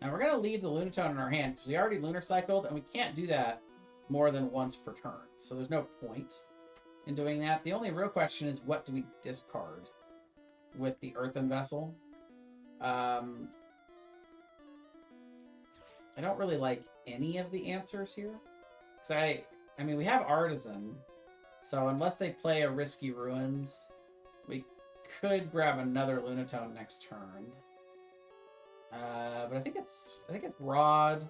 Now we're going to leave the Lunatone in our hand because we already Lunar Cycled, and we can't do that more than once per turn. So there's no point in doing that. The only real question is, what do we discard with the Earthen Vessel? I don't really like any of the answers here. Because I mean, we have Artisan, so unless they play a risky Ruins, we could grab another Lunatone next turn. But I think it's Rod,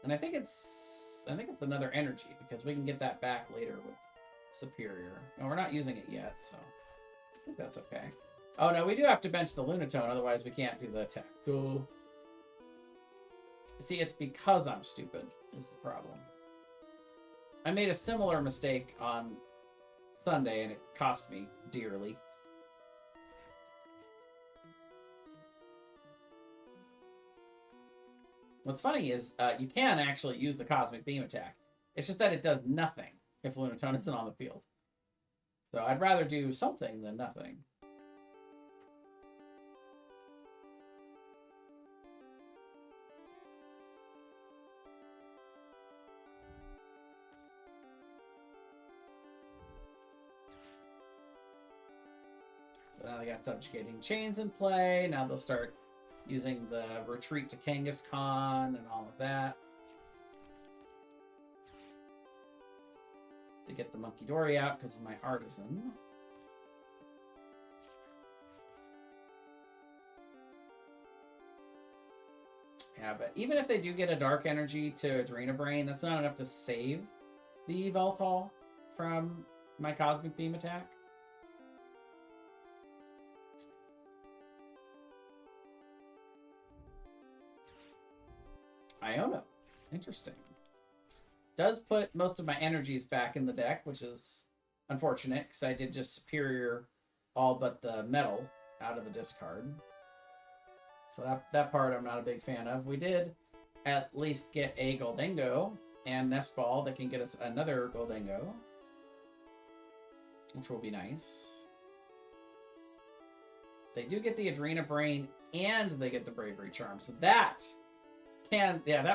and I think it's another Energy, because we can get that back later with Superior. And we're not using it yet, so I think that's okay. Oh no, we do have to bench the Lunatone, otherwise we can't do the attack. Cool. See, it's because I'm stupid is the problem. I made a similar mistake on Sunday, and it cost me dearly. What's funny is you can actually use the Cosmic Beam attack. It's just that it does nothing if Lunatone isn't on the field. So I'd rather do something than nothing. Now they got Subjugating Chains in play. Now they'll start using the Retreat to Kangaskhan and all of that to get the Monkey Dory out because of my Artisan. Yeah, but even if they do get a Dark Energy to Adrena Brain, that's not enough to save the Yveltal from my Cosmic Beam attack. Iono. Interesting. Does put most of my energies back in the deck, which is unfortunate, because I did just Superior all but the metal out of the discard. So that part I'm not a big fan of. We did at least get a Gholdengo and Nest Ball that can get us another Gholdengo, which will be nice. They do get the Adrena Brain and they get the Bravery Charm, so that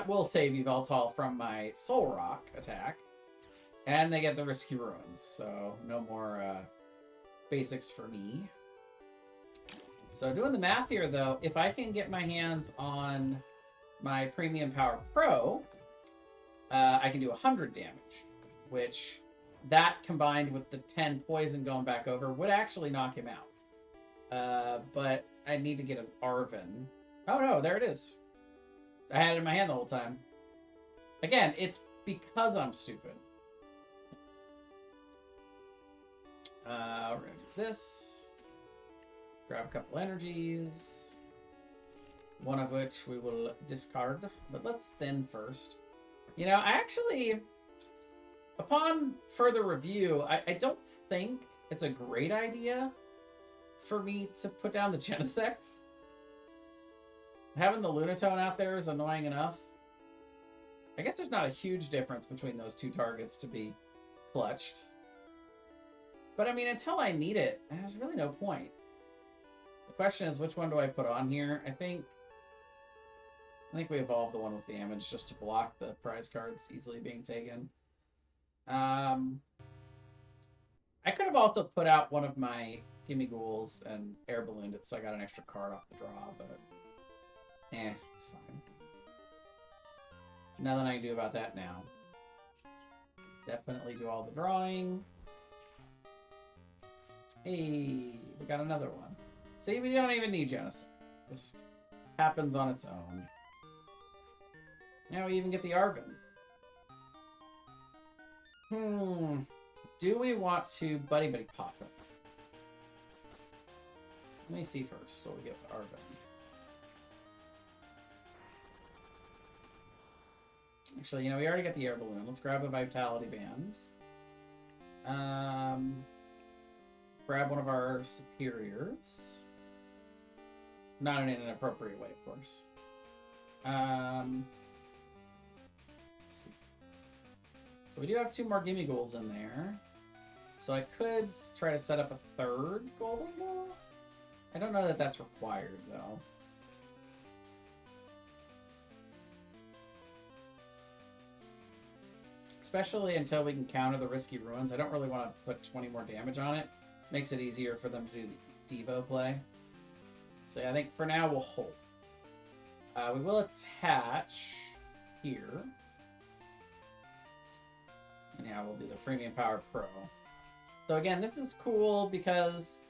will save Yveltal from my Soul Rock attack. And they get the Risky Ruins, so no more basics for me. So doing the math here, though, if I can get my hands on my Premium Power Pro, I can do 100 damage, which that combined with the 10 poison going back over would actually knock him out. But I need to get an Arven. Oh no, there it is. I had it in my hand the whole time. Again, it's because I'm stupid. We're gonna do this. Grab a couple energies. One of which we will discard. But let's thin first. You know, I actually, upon further review, I don't think it's a great idea for me to put down the Genesect. Having the Lunatone out there is annoying enough. I guess there's not a huge difference between those two targets to be clutched. But I mean, until I need it, there's really no point. The question is, which one do I put on here? I think we evolved the one with damage just to block the prize cards easily being taken. I could have also put out one of my Gimme Ghouls and air ballooned it so I got an extra card off the draw, but it's fine. Nothing I can do about that now. Definitely do all the drawing. Hey, we got another one. See, we don't even need Genesis. Just happens on its own. Now we even get the Arven. Do we want to Buddy pop it? Let me see first. So we get the Arven. Actually, you know, we already got the air balloon. Let's grab a Vitality Band. Grab one of our superiors. Not in an inappropriate way, of course. Let's see. So we do have 2 more Gimme Ghouls in there. So I could try to set up a 3rd Golden Goal. I don't know that that's required, though. especially until we can counter the risky ruins. I don't really want to put 20 more damage on it. Makes it easier for them to do the Devo play. So yeah, I think for now we'll hold. We will attach here. And yeah, we'll do the Premium Power Pro. So again, this is cool because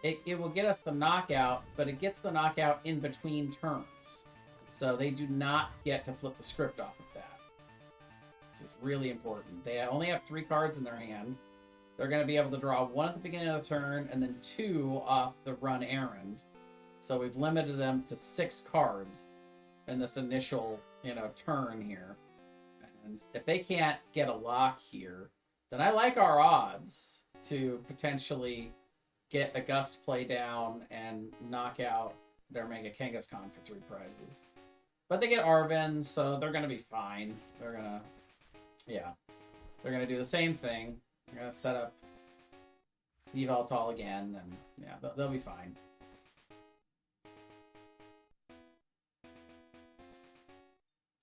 it will get us the knockout, but it gets the knockout in between turns. So they do not get to flip the script off of that. This is really important. They only have 3 cards in their hand. They're going to be able to draw 1 at the beginning of the turn and then 2 off the run errand. So we've limited them to 6 cards in this initial, turn here. And if they can't get a lock here, then I like our odds to potentially get a Gust play down and knock out their Mega Kangaskhan for 3 prizes. But they get Arven, so they're going to be fine. They're going to do the same thing. They're going to set up Yveltal again, and yeah, they'll be fine.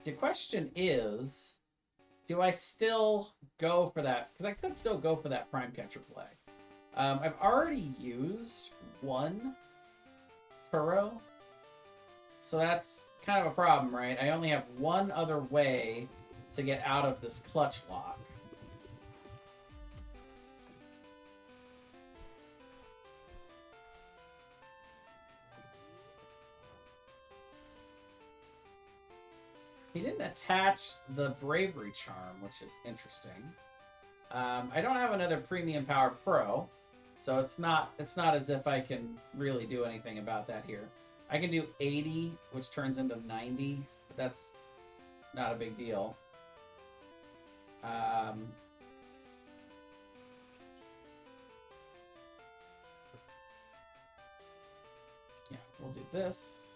The question is, do I still go for that? Because I could still go for that Prime Catcher play. I've already used 1 Turo, so that's kind of a problem, right? I only have 1 other way to get out of this clutch lock. He didn't attach the Bravery Charm, which is interesting. I don't have another Premium Power Pro, so it's not as if I can really do anything about that here. I can do 80, which turns into 90, but that's not a big deal. Yeah, we'll do this.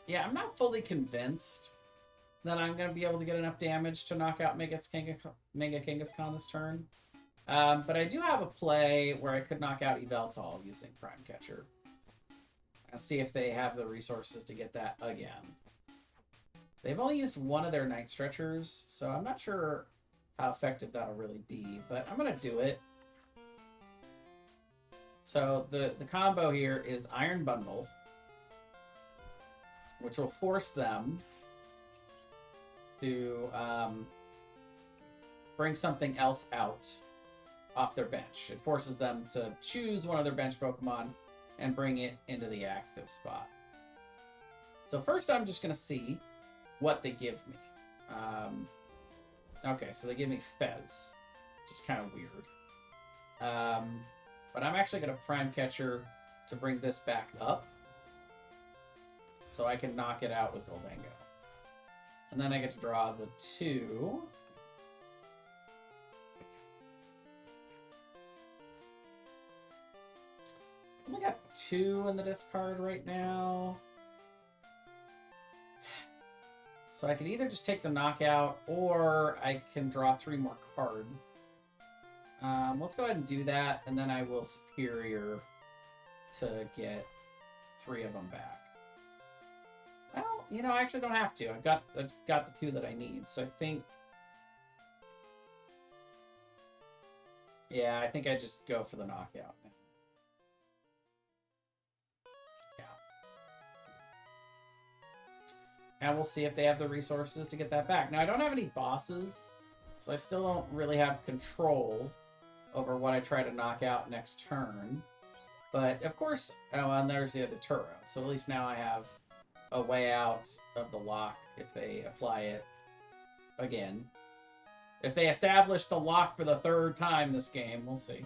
Yeah, I'm not fully convinced that I'm going to be able to get enough damage to knock out Mega Kangaskhan this turn. But I do have a play where I could knock out Yveltal using Prime Catcher. I'll see if they have the resources to get that again. They've only used 1 of their Night Stretchers, so I'm not sure how effective that'll really be, but I'm going to do it. So the combo here is Iron Bundle, which will force them to bring something else out off their bench. It forces them to choose one of their bench Pokemon and bring it into the active spot. So first I'm just going to see what they give me. Okay, so they give me Fez, which is kind of weird. But I'm actually going to Prime Catcher to bring this back up, so I can knock it out with Goldango. And then I get to draw the 2. I only got 2 in the discard right now. So I could either just take the knockout, or I can draw 3 more cards. Let's go ahead and do that, and then I will Superior to get 3 of them back. Well, I actually don't have to. I've got the 2 that I need, so I think... Yeah, I think I just go for the knockout. Yeah. And we'll see if they have the resources to get that back. Now, I don't have any bosses, so I still don't really have control over what I try to knock out next turn. But, of course... Oh, and there's the other Turo. So at least now I have a way out of the lock if they apply it again. If they establish the lock for the 3rd time this game, we'll see.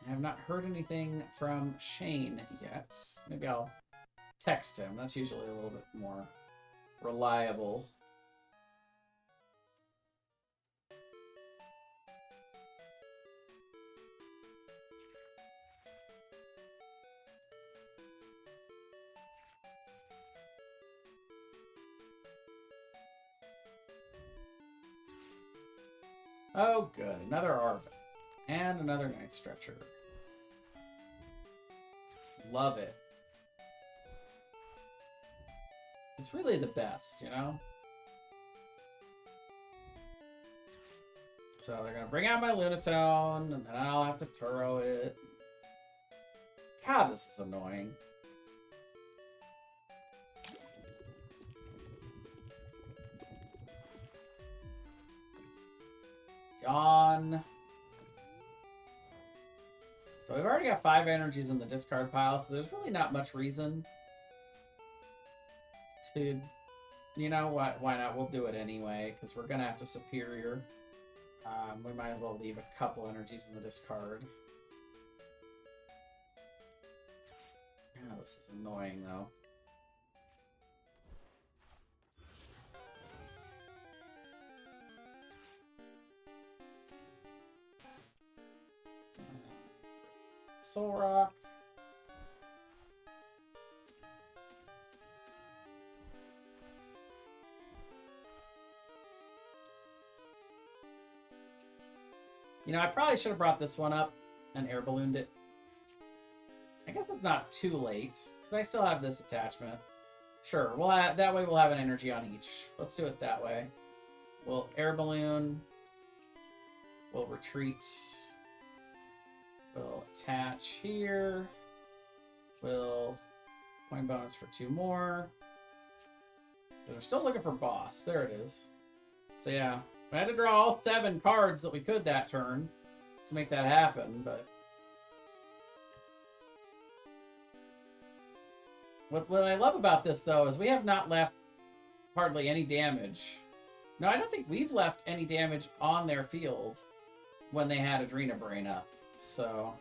I have not heard anything from Shane yet. Maybe I'll text him. That's usually a little bit more reliable. Oh, good. Another Arvin. And another Night Stretcher. Love it. It's really the best, you know? So they're going to bring out my Lunatone, and then I'll have to Turo it. God, this is annoying. Yawn. So we've already got 5 energies in the discard pile, so there's really not much reason to, you know what, why not? We'll do it anyway, because we're going to have to Superior. We might as well leave a couple energies in the discard. Oh, this is annoying, though. Soul Rock. You know, I probably should have brought this one up and air ballooned it. I guess it's not too late, because I still have this attachment. Sure, we'll have, that way we'll have an energy on each. Let's do it that way. We'll air balloon. We'll retreat. We'll attach here. We'll coin bonus for 2 more. We're still looking for boss. There it is. So yeah, we had to draw all 7 cards that we could that turn to make that happen, but what I love about this, though, is we have not left hardly any damage. No, I don't think we've left any damage on their field when they had Adrena Brain up. So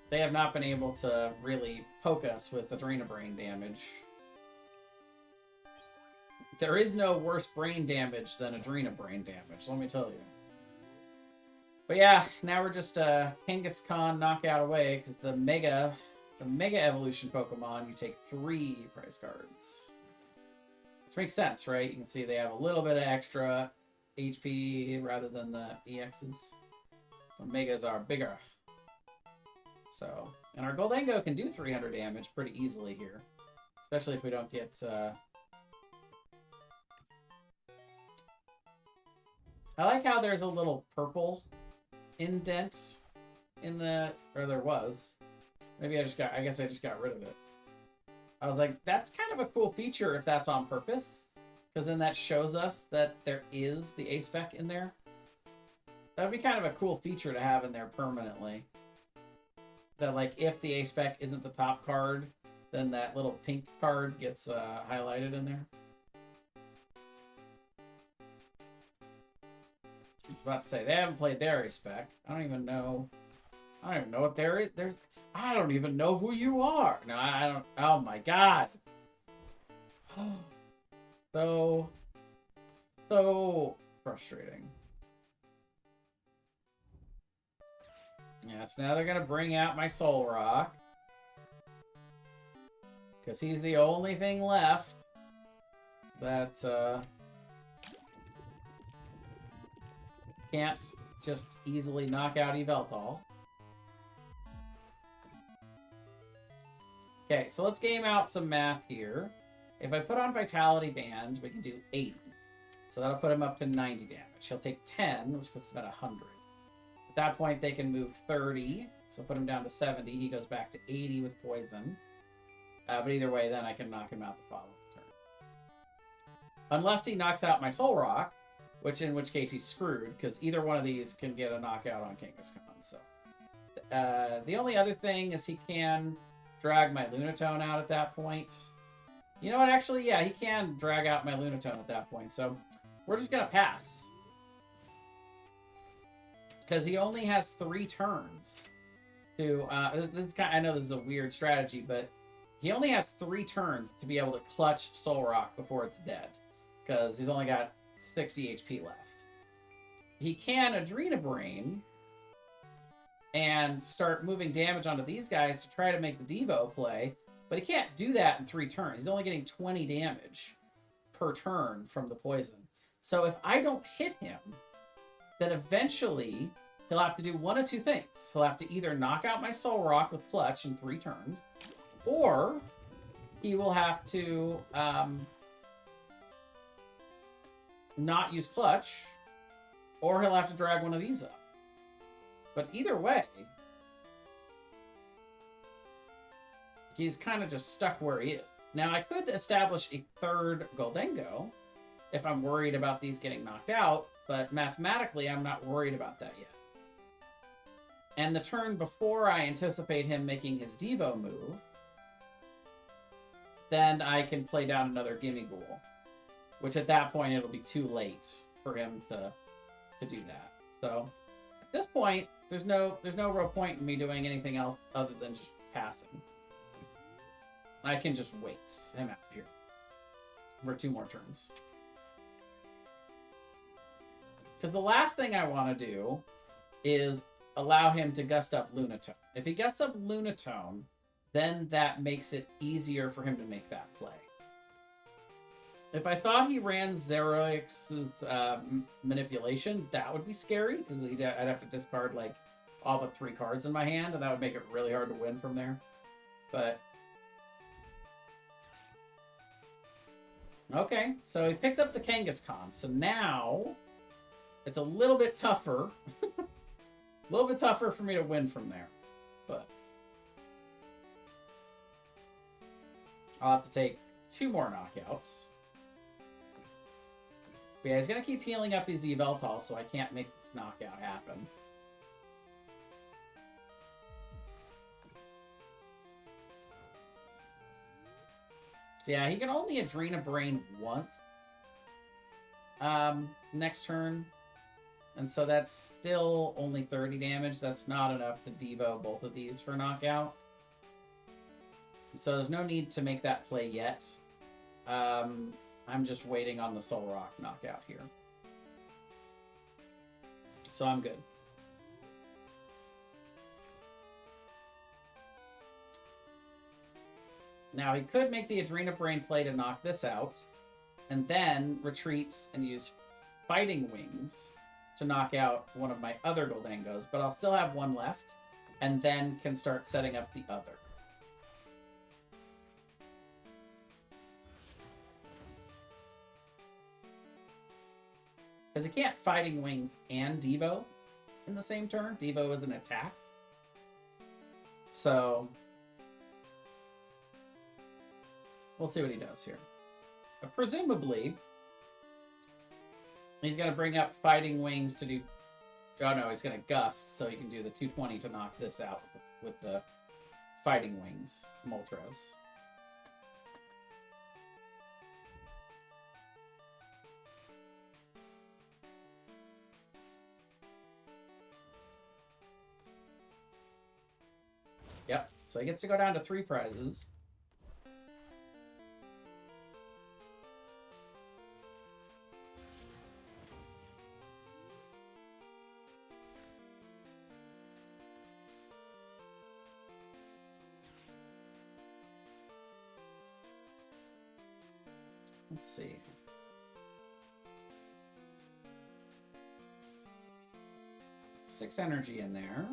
they have not been able to really poke us with Adrena Brain damage. There is no worse brain damage than Adrena Brain damage, let me tell you. But yeah, now we're just Kangaskhan knockout away, because the Mega Evolution Pokemon, you take 3 prize cards. Which makes sense, right? You can see they have a little bit of extra HP rather than the EXs. The Megas are bigger. So, and our Goldengo can do 300 damage pretty easily here. Especially if we don't get... I like how there's a little purple indent in the... Or there was. Maybe I guess I just got rid of it. I was like, that's kind of a cool feature if that's on purpose. Because then that shows us that there is the A-Spec in there. That would be kind of a cool feature to have in there permanently. That, like, if the A-Spec isn't the top card, then that little pink card gets highlighted in there. I was about to say, they haven't played their A-Spec. I don't even know what there's... I don't even know who you are. No, I don't... Oh, my God. So frustrating. Yeah, so now they're going to bring out my Soul Rock. Because he's the only thing left that can't just easily knock out Yveltal. Okay, so let's game out some math here. If I put on Vitality Band, we can do 80. So that'll put him up to 90 damage. He'll take 10, which puts him at 100. At that point, they can move 30. So put him down to 70. He goes back to 80 with Poison. But either way, then I can knock him out the following turn. Unless he knocks out my Soul Rock, in which case he's screwed, because either one of these can get a knockout on Kangaskhan. So the only other thing is he can drag my Lunatone out at that point. You know what? Actually, yeah, he can drag out my Lunatone at that point. So we're just going to pass. Because he only has 3 turns to... I know this is a weird strategy, but he only has 3 turns to be able to clutch Soul Rock before it's dead. Because he's only got 60 HP left. He can Adrena Brain and start moving damage onto these guys to try to make the Devo play. But he can't do that in 3 turns. He's only getting 20 damage per turn from the poison. So if I don't hit him, then eventually he'll have to do one of two things. He'll have to either knock out my Soul Rock with Clutch in 3 turns, or he will have to not use Clutch, or he'll have to drag one of these up. But either way, he's kind of just stuck where he is. Now, I could establish a 3rd Goldengo if I'm worried about these getting knocked out, but mathematically, I'm not worried about that yet. And the turn before I anticipate him making his Devo move, then I can play down another Gimmighoul, which at that point, it'll be too late for him to do that. So, at this point, there's no real point in me doing anything else other than just passing. I can just wait him out here for 2 more turns. Because the last thing I want to do is allow him to gust up Lunatone. If he gusts up Lunatone, then that makes it easier for him to make that play. If I thought he ran Xeroix's Manipulation, that would be scary, because I'd have to discard like all but 3 cards in my hand, and that would make it really hard to win from there. But okay, so he picks up the Kangaskhan. So now it's a little bit tougher. A little bit tougher for me to win from there. But I'll have to take 2 more knockouts. But yeah, he's going to keep healing up his Yveltal, so I can't make this knockout happen. So yeah, he can only Adrena Brain once next turn. And so that's still only 30 damage. That's not enough to Devo both of these for knockout. So there's no need to make that play yet. I'm just waiting on the Soul Rock knockout here. So I'm good. Now he could make the Adrena Brain play to knock this out, and then retreat and use Fighting Wings to knock out one of my other Goldengos, but I'll still have 1 left, and then can start setting up the other. Because he can't Fighting Wings and Devo in the same turn. Devo is an attack. So we'll see what he does here. But presumably, he's going to bring up Fighting Wings to do... Oh no, he's going to Gust, so he can do the 220 to knock this out with the Fighting Wings, Moltres. Yep, so he gets to go down to 3 prizes. Let's see. Six energy in there.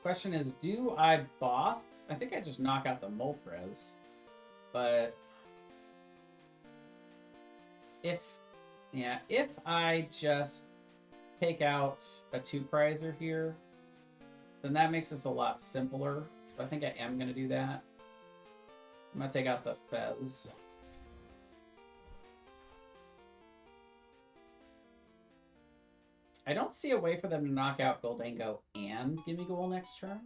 Question is, do I boss? I think I just knock out the Moltres. But if I just take out a 2-prizer here, then that makes this a lot simpler. So I think I am going to do that. I'm going to take out the Fez. I don't see a way for them to knock out Goldengo and Gimmighoul next turn.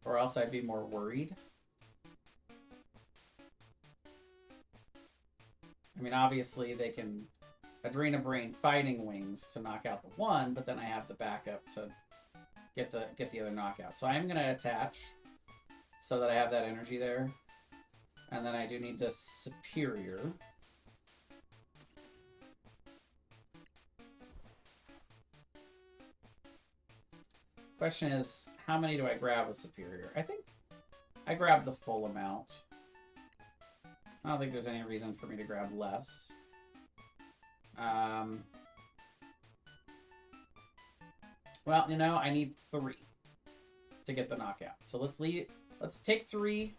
Or else I'd be more worried. I mean, obviously they can Adrena Brain Fighting Wings to knock out the 1, but then I have the backup to get the other knockout. So I am going to attach so that I have that energy there. And then I do need to Superior. Question is, how many do I grab with Superior? I think I grab the full amount. I don't think there's any reason for me to grab less. Well, you know, I need 3 to get the knockout. So let's leave. Let's take 3.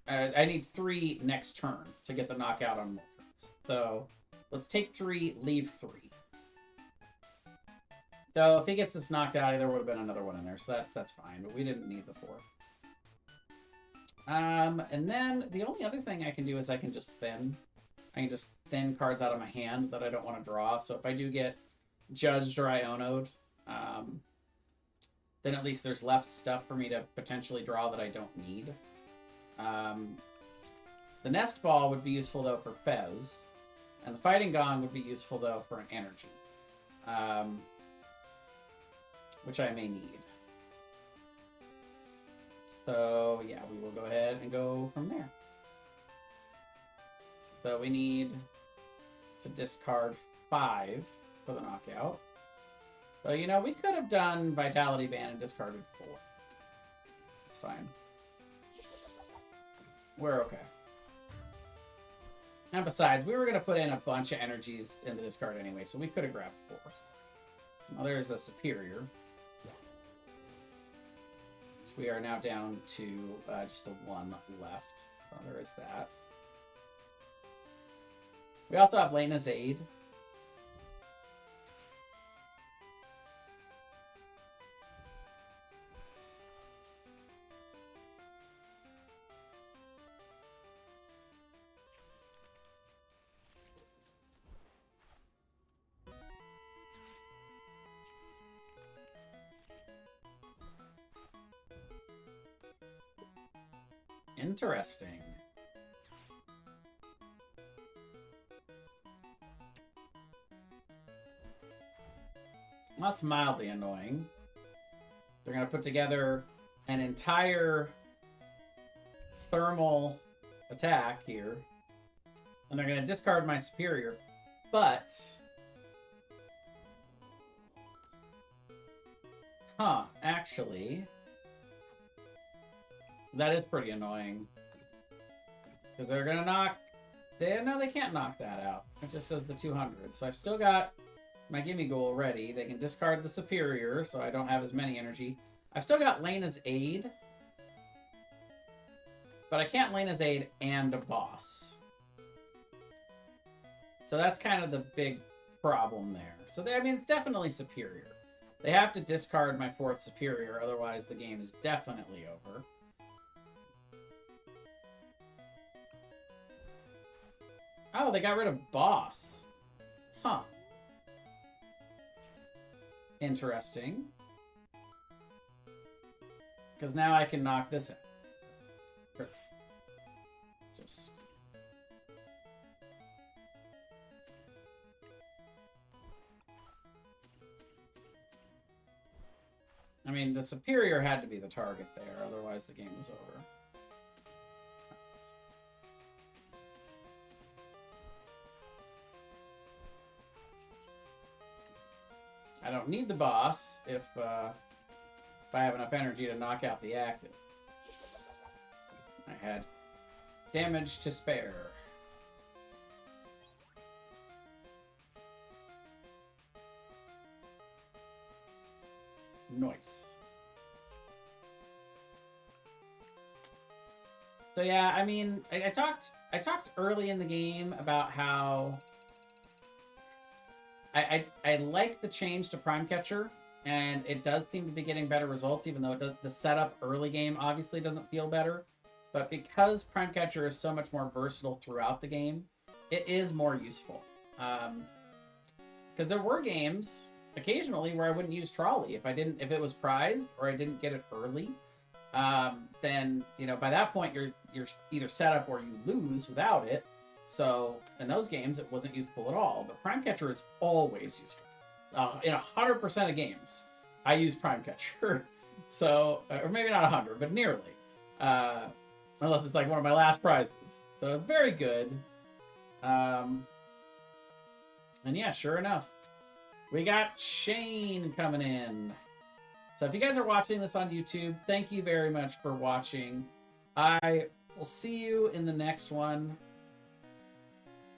I need 3 next turn to get the knockout on Moltres. So let's take 3, leave 3. So if he gets this knocked out, there would have been another one in there. So that's fine. But we didn't need the 4th. And then the only other thing I can do is I can just thin. I can just thin cards out of my hand that I don't want to draw. So if I do get judged or Iono'd, then at least there's less stuff for me to potentially draw that I don't need. The Nest Ball would be useful, though, for Fez. And the Fighting Gong would be useful, though, for an energy. Which I may need. So, yeah, we will go ahead and go from there. So we need to discard 5 for the knockout. So, you know, we could have done Vitality Band and discarded 4. It's fine. We're okay. And besides, we were going to put in a bunch of energies in the discard anyway, so we could have grabbed 4. Well, there's a Superior. So we are now down to just the 1 left. So there is that. We also have Lena's Aid. Interesting. Well, that's mildly annoying. They're going to put together an entire thermal attack here. And they're going to discard my Superior. But... actually... that is pretty annoying. Because they're going to knock... No, they can't knock that out. It just says the 200. So I've still got my gimme goal ready. They can discard the Superior, so I don't have as many energy. I've still got Lena's Aid. But I can't Lena's Aid and a boss. So that's kind of the big problem there. So, I mean, it's definitely Superior. They have to discard my 4th Superior, otherwise the game is definitely over. Oh, they got rid of boss. Huh. Interesting. Because now I can knock this in. Just... I mean, the Superior had to be the target there, otherwise the game was over. I don't need the boss if I have enough energy to knock out the active. I had damage to spare. Nice. So yeah, I mean, I talked early in the game about how I like the change to Prime Catcher, and it does seem to be getting better results, even though the setup early game obviously doesn't feel better. But because Prime Catcher is so much more versatile throughout the game, it is more useful. Because there were games occasionally where I wouldn't use Trolley if it was prized or I didn't get it early. Then, you know, by that point you're either set up or you lose without it. So in those games it wasn't useful at all. But Prime Catcher is always useful. In 100% of games, I use Prime Catcher. So, or maybe not 100, but nearly. Unless it's like one of my last prizes. So it's very good. And yeah, sure enough, we got Shane coming in. So if you guys are watching this on YouTube, thank you very much for watching. I we'll see you in the next one.